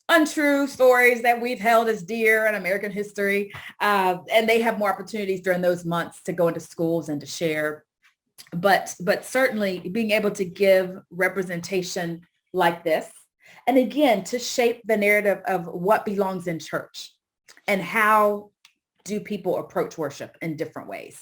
untrue stories that we've held as dear in American history. And they have more opportunities during those months to go into schools and to share. But certainly being able to give representation like this, and again, to shape the narrative of what belongs in church and how do people approach worship in different ways.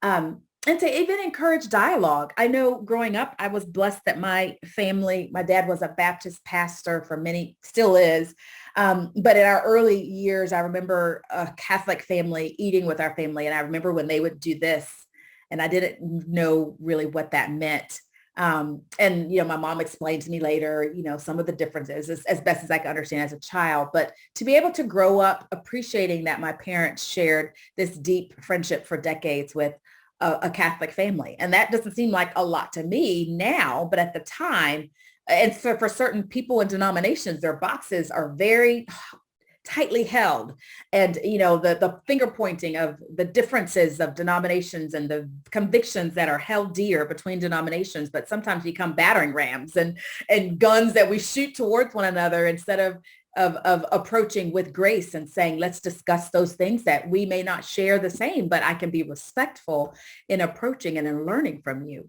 And to even encourage dialogue. I know growing up, I was blessed that my dad was a Baptist pastor for many, still is. But in our early years, I remember a Catholic family eating with our family. And I remember when they would do this, and I didn't know really what that meant. And, my mom explained to me later, some of the differences as best as I could understand as a child. But to be able to grow up appreciating that my parents shared this deep friendship for decades with a Catholic family. And that doesn't seem like a lot to me now, but at the time, and for certain people and denominations, their boxes are very tightly held, and the finger pointing of the differences of denominations and the convictions that are held dear between denominations, but sometimes become battering rams and guns that we shoot towards one another instead of approaching with grace and saying, let's discuss those things that we may not share the same, but I can be respectful in approaching and in learning from you.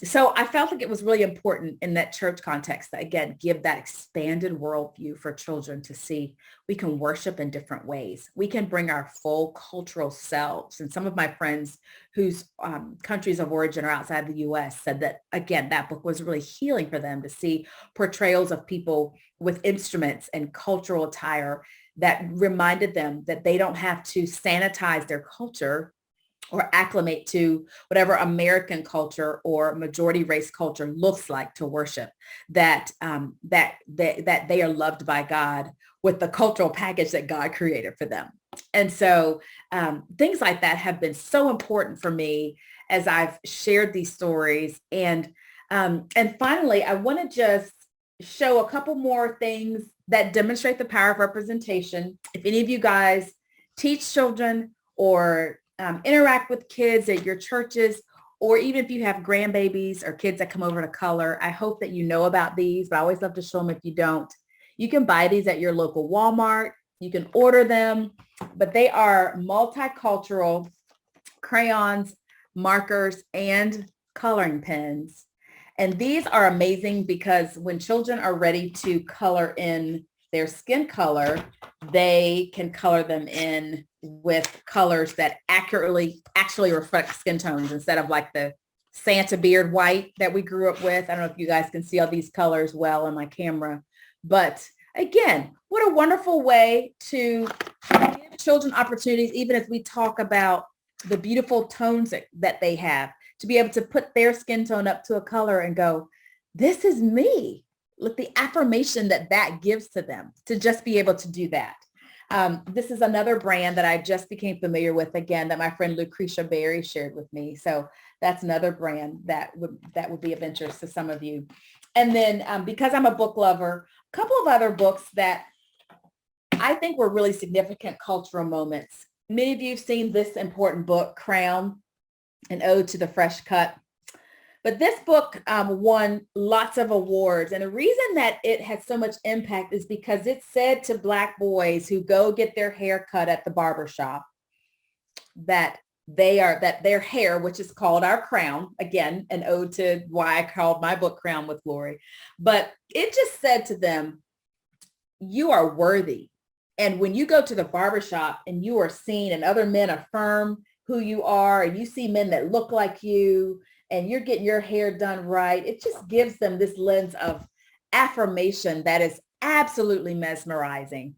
So I felt like it was really important in that church context to, again, give that expanded worldview for children to see we can worship in different ways. We can bring our full cultural selves. And some of my friends whose countries of origin are outside the U.S. said that, again, that book was really healing for them to see portrayals of people with instruments and cultural attire that reminded them that they don't have to sanitize their culture or acclimate to whatever American culture or majority race culture looks like to worship, that they are loved by God with the cultural package that God created for them. And so things like that have been so important for me as I've shared these stories. And finally, I want to just show a couple more things that demonstrate the power of representation. If any of you guys teach children or interact with kids at your churches, or even if you have grandbabies or kids that come over to color, I hope that you know about these, but I always love to show them if you don't. You can buy these at your local Walmart. You can order them, but they are multicultural crayons, markers, and coloring pens. And these are amazing because when children are ready to color in their skin color, they can color them in with colors that actually reflect skin tones instead of like the Santa beard white that we grew up with. I don't know if you guys can see all these colors well on my camera, but again, what a wonderful way to give children opportunities, even as we talk about the beautiful tones that they have, to be able to put their skin tone up to a color and go, this is me. Look, the affirmation that gives to them to just be able to do that. This is another brand that I just became familiar with, again, that my friend Lucretia Berry shared with me. So that's another brand that would be of interest to some of you. And then because I'm a book lover, a couple of other books that I think were really significant cultural moments. Many of you have seen this important book, Crown, an ode to the fresh cut. But this book won lots of awards. And the reason that it had so much impact is because it said to Black boys who go get their hair cut at the barbershop that their hair, which is called our crown, again, an ode to why I called my book Crown with Glory. But it just said to them, you are worthy. And when you go to the barbershop and you are seen and other men affirm who you are, and you see men that look like you, and you're getting your hair done right, it just gives them this lens of affirmation that is absolutely mesmerizing.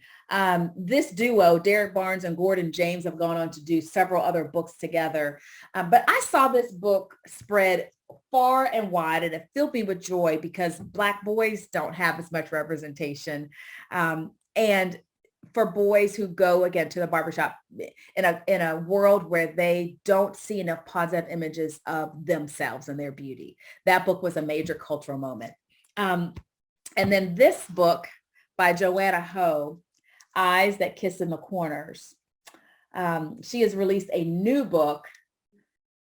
This duo, Derek Barnes and Gordon James, have gone on to do several other books together. But I saw this book spread far and wide, and it filled me with joy because Black boys don't have as much representation. And for boys who go, again, to the barbershop in a world where they don't see enough positive images of themselves and their beauty. That book was a major cultural moment. And then this book by Joanna Ho, Eyes That Kiss in the Corners. She has released a new book,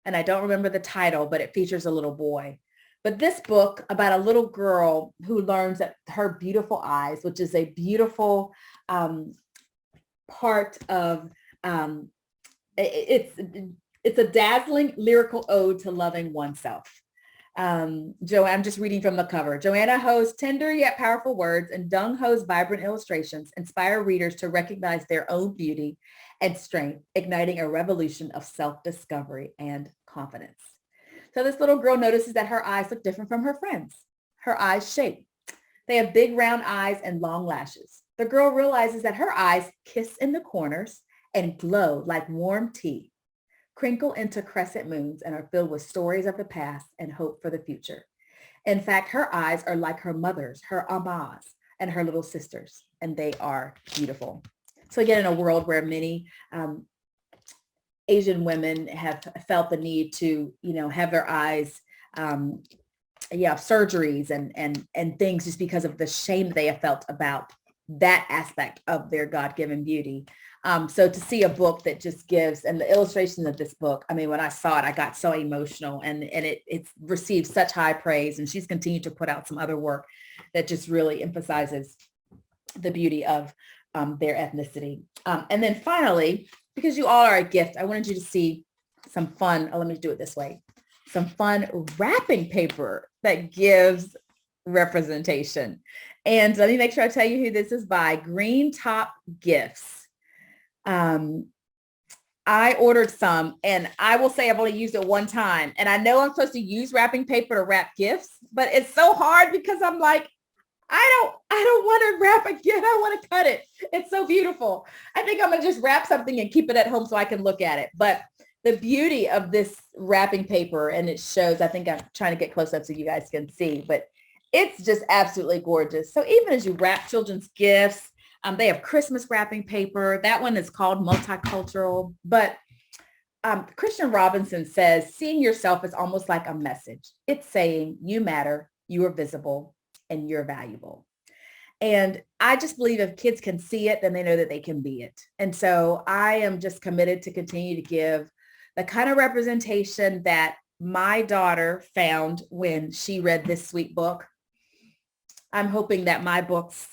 and I don't remember the title, but it features a little boy. But this book about a little girl who learns that her beautiful eyes, which is a beautiful part of, it's a dazzling lyrical ode to loving oneself. I'm just reading from the cover. Joanna Ho's tender yet powerful words and Dung Ho's vibrant illustrations inspire readers to recognize their own beauty and strength, igniting a revolution of self-discovery and confidence. So this little girl notices that her eyes look different from her friends. Her eyes shape. They have big round eyes and long lashes. The girl realizes that her eyes kiss in the corners and glow like warm tea, crinkle into crescent moons, and are filled with stories of the past and hope for the future. In fact, her eyes are like her mother's, her amas, and her little sisters, and they are beautiful. So again, in a world where many Asian women have felt the need to, have their eyes, surgeries and things just because of the shame they have felt about that aspect of their God-given beauty. So to see a book that just gives, and the illustrations of this book, I mean, when I saw it, I got so emotional, and it's received such high praise, and she's continued to put out some other work that just really emphasizes the beauty of their ethnicity. And then finally, because you all are a gift, I wanted you to see some fun, let me do it this way, some fun wrapping paper that gives representation. And let me make sure I tell you who this is by. Green Top Gifts. I ordered some, and I will say I've only used it one time. And I know I'm supposed to use wrapping paper to wrap gifts, but it's so hard because I'm like, I don't want to wrap again. I want to cut it. It's so beautiful. I think I'm going to just wrap something and keep it at home so I can look at it. But the beauty of this wrapping paper, and it shows, I think I'm trying to get close up so you guys can see, but it's just absolutely gorgeous. So even as you wrap children's gifts, they have Christmas wrapping paper. That one is called multicultural. But Christian Robinson says, seeing yourself is almost like a message. It's saying you matter, you are visible, and you're valuable. And I just believe if kids can see it, then they know that they can be it. And so I am just committed to continue to give the kind of representation that my daughter found when she read this sweet book. I'm hoping that my books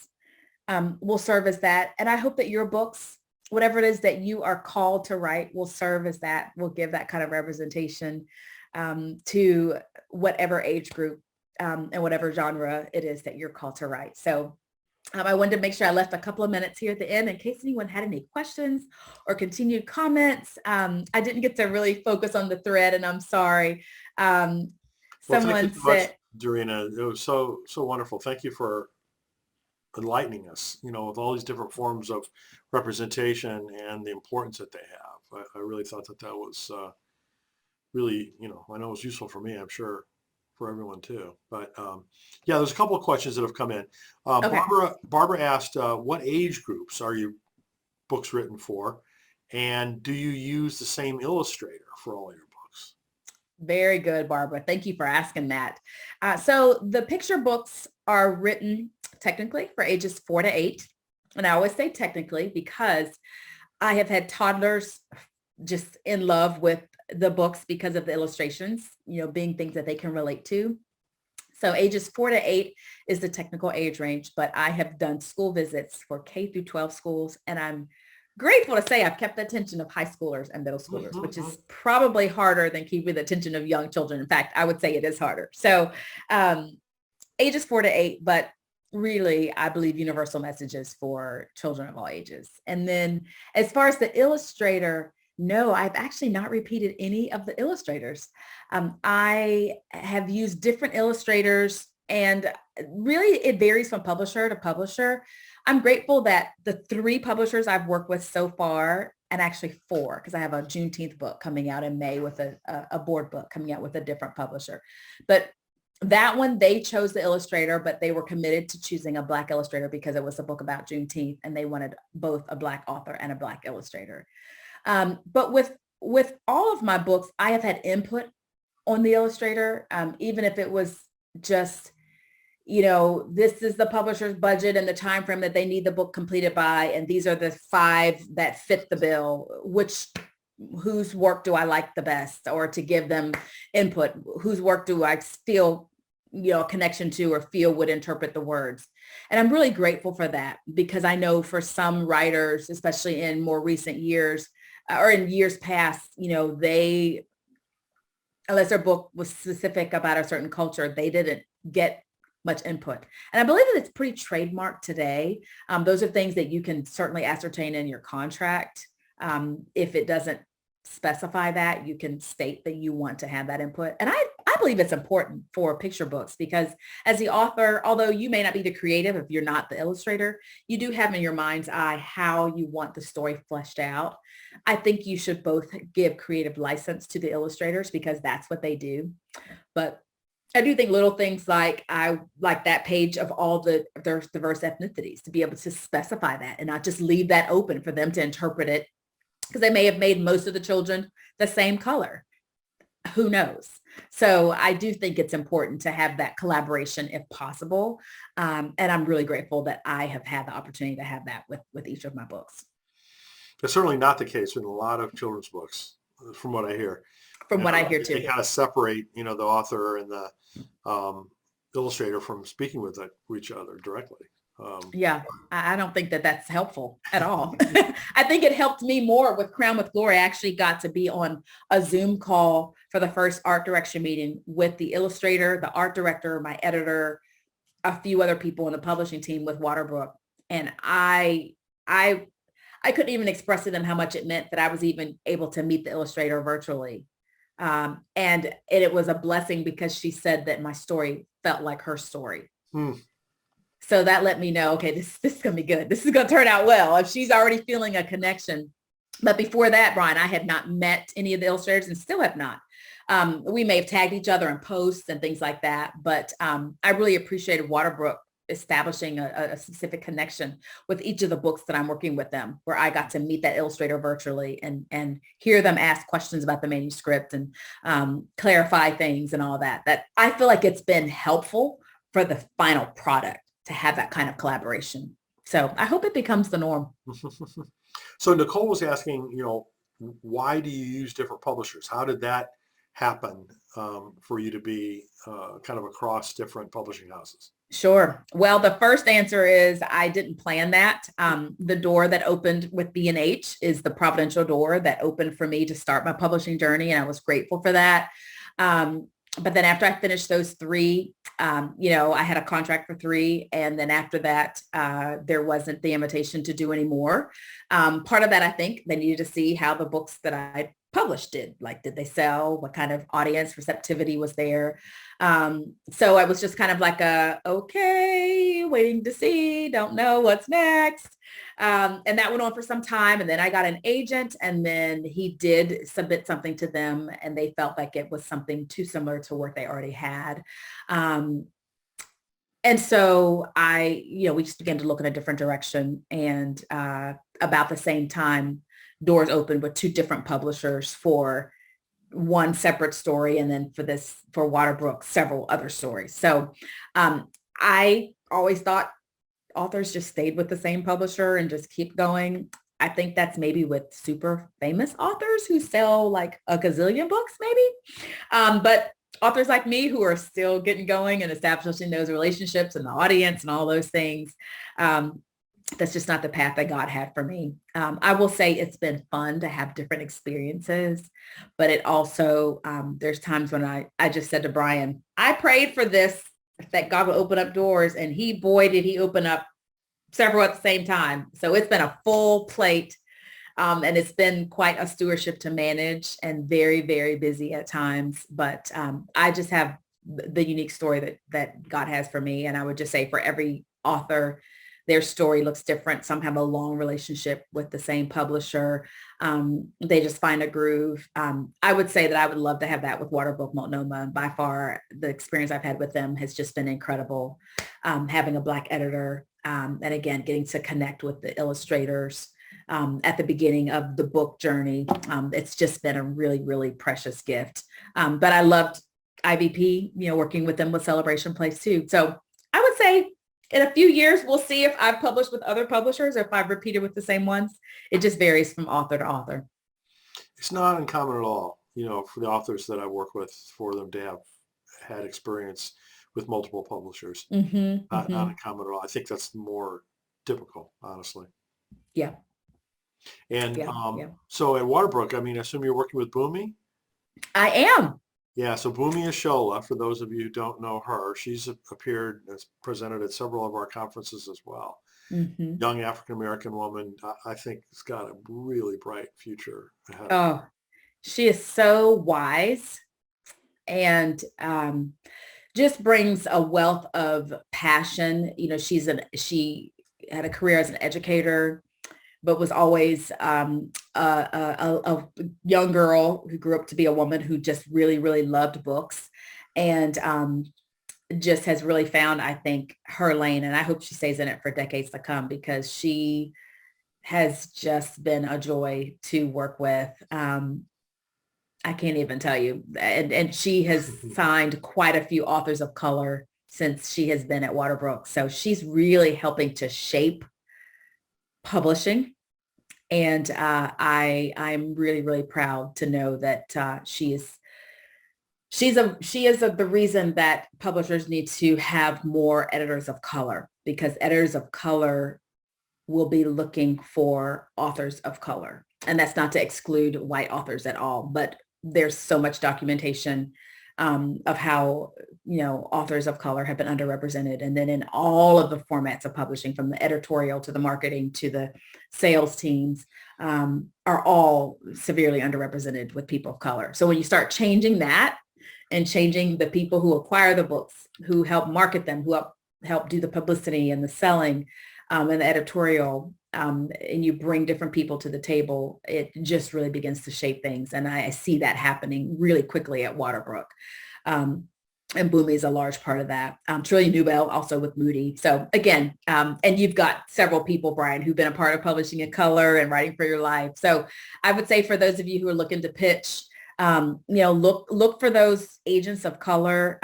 will serve as that. And I hope that your books, whatever it is that you are called to write, will serve as that, will give that kind of representation to whatever age group and whatever genre it is that you're called to write. So I wanted to make sure I left a couple of minutes here at the end in case anyone had any questions or continued comments. I didn't get to really focus on the thread, and I'm sorry. Well, Someone thank you so much, said, Dorena. It was so wonderful. Thank you for enlightening us, with all these different forms of representation and the importance that they have. I really thought that was really, I know it was useful for me. I'm sure for everyone too. But yeah, there's a couple of questions that have come in. okay. Barbara asked, what age groups are your books written for? And do you use the same illustrator for all your books? Very good, Barbara. Thank you for asking that. So the picture books are written technically for ages 4 to 8. And I always say technically because I have had toddlers just in love with the books because of the illustrations, being things that they can relate to. So ages 4 to 8 is the technical age range, but I have done school visits for K through 12 schools, and I'm grateful to say I've kept the attention of high schoolers and middle schoolers, which is probably harder than keeping the attention of young children. In fact, I would say it is harder. So ages 4 to 8, but really, I believe universal messages for children of all ages. And then as far as the illustrator, no, I've actually not repeated any of the illustrators. I have used different illustrators, and really it varies from publisher to publisher. I'm grateful that the 3 publishers I've worked with so far, and actually 4, because I have a Juneteenth book coming out in May with a board book coming out with a different publisher. But that one, they chose the illustrator, but they were committed to choosing a Black illustrator because it was a book about Juneteenth, and they wanted both a Black author and a Black illustrator. But with all of my books, I have had input on the illustrator, even if it was just, this is the publisher's budget and the time frame that they need the book completed by, and these are the 5 that fit the bill. Whose work do I like the best, or to give them input? Whose work do I feel, a connection to, or feel would interpret the words? And I'm really grateful for that, because I know for some writers, especially in more recent years, or in years past, they, unless their book was specific about a certain culture, they didn't get much input. And I believe that it's pretty trademarked today. Those are things that you can certainly ascertain in your contract. If it doesn't specify that, you can state that you want to have that input. And I believe it's important for picture books, because as the author, although you may not be the creative if you're not the illustrator, you do have in your mind's eye how you want the story fleshed out. I think you should both give creative license to the illustrators, because that's what they do. But I do think little things like, I like that page of all the diverse ethnicities, to be able to specify that and not just leave that open for them to interpret it, because they may have made most of the children the same color. who knows? So I do think it's important to have that collaboration if possible. And I'm really grateful that I have had the opportunity to have that with each of my books. It's certainly not the case in a lot of children's books, from what I hear. From what I hear They too. kind of separate, the author and the illustrator from speaking with each other directly. Yeah, I don't think that that's helpful at all. I think it helped me more with Crown with Glory. I actually got to be on a Zoom call for the first art direction meeting with the illustrator, the art director, my editor, a few other people in the publishing team with Waterbrook. And I couldn't even express to them how much it meant that I was even able to meet the illustrator virtually. And it was a blessing because she said that my story felt like her story. Hmm. So that let me know, okay, this is going to be good. This is going to turn out well if she's already feeling a connection. But before that, Brian, I had not met any of the illustrators and still have not. We may have tagged each other in posts and things like that, but I really appreciated Waterbrook establishing a specific connection with each of the books that I'm working with them, where I got to meet that illustrator virtually and hear them ask questions about the manuscript and clarify things and all that. That I feel like it's been helpful for the final product to have that kind of collaboration. So I hope it becomes the norm. So Nicole was asking, why do you use different publishers? How did that happen for you to be kind of across different publishing houses? Sure. Well, the first answer is I didn't plan that. The door that opened with B&H is the providential door that opened for me to start my publishing journey, and I was grateful for that. But then after I finished those three, I had a contract for three. And then after that, there wasn't the invitation to do any more. Part of that, I think they needed to see how the books that I published did. Like, did they sell? What kind of audience receptivity was there? So I was just kind of like okay, waiting to see, don't know what's next. And that went on for some time. And then I got an agent, and then he did submit something to them, and they felt like it was something too similar to work they already had. And so we just began to look in a different direction. And about the same time, doors opened with two different publishers for one separate story, and then for Waterbrook, several other stories. So I always thought authors just stayed with the same publisher and just keep going. I think that's maybe with super famous authors who sell like a gazillion books, maybe. But authors like me who are still getting going and establishing those relationships and the audience and all those things, that's just not the path that God had for me. I will say it's been fun to have different experiences, but it also, there's times when I just said to Brian, I prayed for this, that God would open up doors, and boy, did he open up several at the same time. So it's been a full plate, and it's been quite a stewardship to manage and very, very busy at times. But I just have the unique story that God has for me. And I would just say for every author, their story looks different. Some have a long relationship with the same publisher. They just find a groove. I would say that I would love to have that with Waterbrook Multnomah. And by far, the experience I've had with them has just been incredible. Having a Black editor, and again, getting to connect with the illustrators at the beginning of the book journey. It's just been a really, really precious gift. But I loved IVP, working with them with Celebration Place too. So I would say, in a few years, we'll see if I've published with other publishers or if I've repeated with the same ones. It just varies from author to author. It's not uncommon at all, for the authors that I work with, for them to have had experience with multiple publishers. Mm-hmm, Not mm-hmm. uncommon at all. I think that's more typical, honestly. Yeah. And Yeah. so at Waterbrook, I assume you're working with Boomy? I am. Yeah, so Bhumi Ashola, for those of you who don't know her, she's appeared as presented at several of our conferences as well. Mm-hmm. Young African-American woman, I think has got a really bright future ahead of her. Oh, she is so wise and just brings a wealth of passion. She had a career as an educator, but was always a young girl who grew up to be a woman who just really, really loved books, and just has really found, I think, her lane. And I hope she stays in it for decades to come, because she has just been a joy to work with. I can't even tell you. And she has signed quite a feu authors of color since she has been at Waterbrook. So she's really helping to shape publishing. And I'm really, really proud to know that she is the reason that publishers need to have more editors of color, because editors of color will be looking for authors of color. And that's not to exclude white authors at all, but there's so much documentation of how, authors of color have been underrepresented. And then in all of the formats of publishing, from the editorial to the marketing to the sales teams, are all severely underrepresented with people of color. So when you start changing that and changing the people who acquire the books, who help market them, who help do the publicity and the selling, and the editorial, and you bring different people to the table, it just really begins to shape things. And I see that happening really quickly at Waterbrook. And Boomy is a large part of that. Trillian Newbell also with Moody. So again, and you've got several people, Brian, who've been a part of publishing in color and writing for your life. So I would say for those of you who are looking to pitch, look for those agents of color,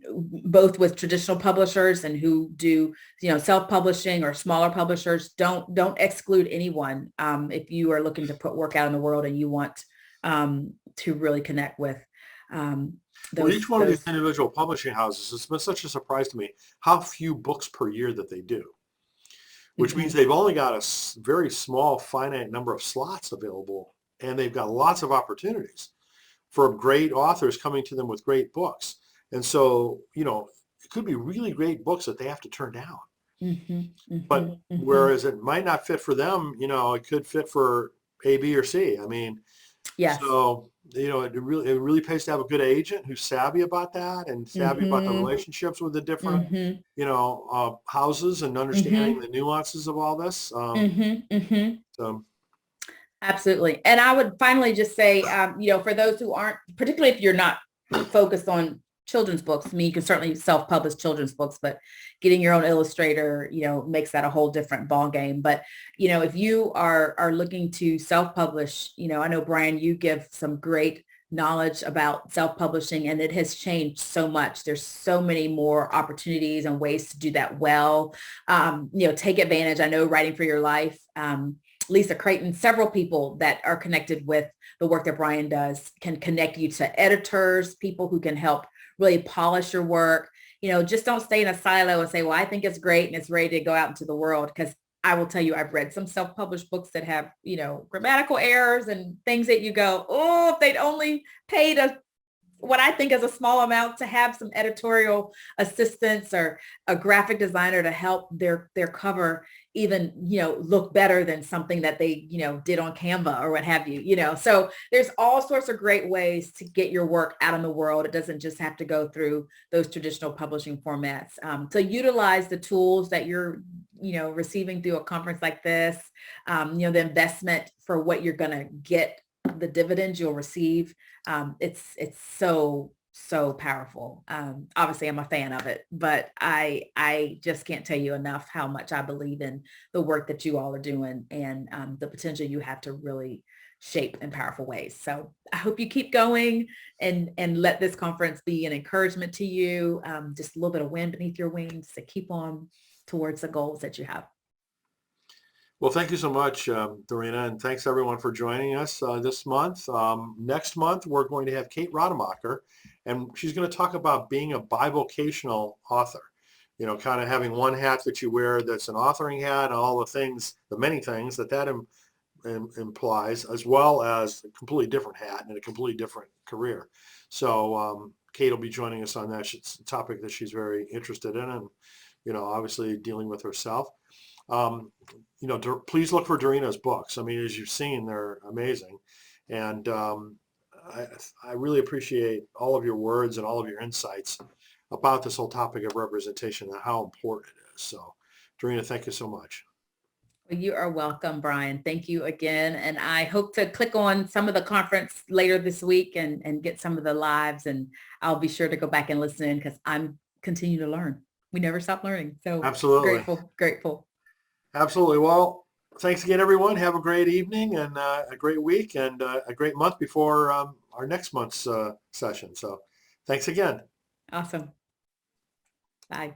both with traditional publishers and who do, self-publishing or smaller publishers. Don't exclude anyone. If you are looking to put work out in the world and you want to really connect with each one of these individual publishing houses, it's been such a surprise to me how few books per year that they do, which means they've only got a very small, finite number of slots available, and they've got lots of opportunities for great authors coming to them with great books. And so, it could be really great books that they have to turn down. But whereas it might not fit for them, it could fit for A, B, or C. I mean, yes. So, it really pays to have a good agent who's savvy about that and savvy about the relationships with the different, houses and understanding the nuances of all this. So. Absolutely. And I would finally just say, for those who aren't, particularly if you're not focused on children's books, I mean, you can certainly self-publish children's books, but getting your own illustrator, makes that a whole different ball game. But, if you are looking to self-publish, I know, Brian, you give some great knowledge about self-publishing, and it has changed so much. There's so many more opportunities and ways to do that well. Take advantage. I know Writing for Your Life, Lisa Creighton, several people that are connected with the work that Brian does can connect you to editors, people who can help really polish your work. Just don't stay in a silo and say, well, I think it's great and it's ready to go out into the world. Because I will tell you, I've read some self-published books that have, grammatical errors and things that you go, oh, if they'd only paid what I think is a small amount to have some editorial assistance or a graphic designer to help their cover even, look better than something that they, did on Canva or what have you, So there's all sorts of great ways to get your work out in the world. It doesn't just have to go through those traditional publishing formats. So utilize the tools that you're, receiving through a conference like this, the investment for what you're going to get, the dividends you'll receive. It's so powerful. Obviously I'm a fan of it, but I just can't tell you enough how much I believe in the work that you all are doing and the potential you have to really shape in powerful ways. So I hope you keep going and let this conference be an encouragement to you, just a little bit of wind beneath your wings to keep on towards the goals that you have. Well, thank you so much, Dorena, and thanks everyone for joining us this month. Next month, we're going to have Kate Rademacher, and she's going to talk about being a bivocational author. Kind of having one hat that you wear that's an authoring hat, and all the things, the many things that implies, as well as a completely different hat and a completely different career. So Kate will be joining us on that. It's a topic that she's very interested in, and obviously dealing with herself. Please look for Dorena's books. I mean, as you've seen, they're amazing. And I really appreciate all of your words and all of your insights about this whole topic of representation and how important it is. So, Dorena, thank you so much. You are welcome, Brian. Thank you again. And I hope to click on some of the conference later this week and get some of the lives. And I'll be sure to go back and listen in because I'm continuing to learn. We never stop learning. So absolutely grateful. Absolutely. Well, Thanks again, everyone. Have a great evening and a great week and a great month before our next month's session. So thanks again. Awesome. Bye.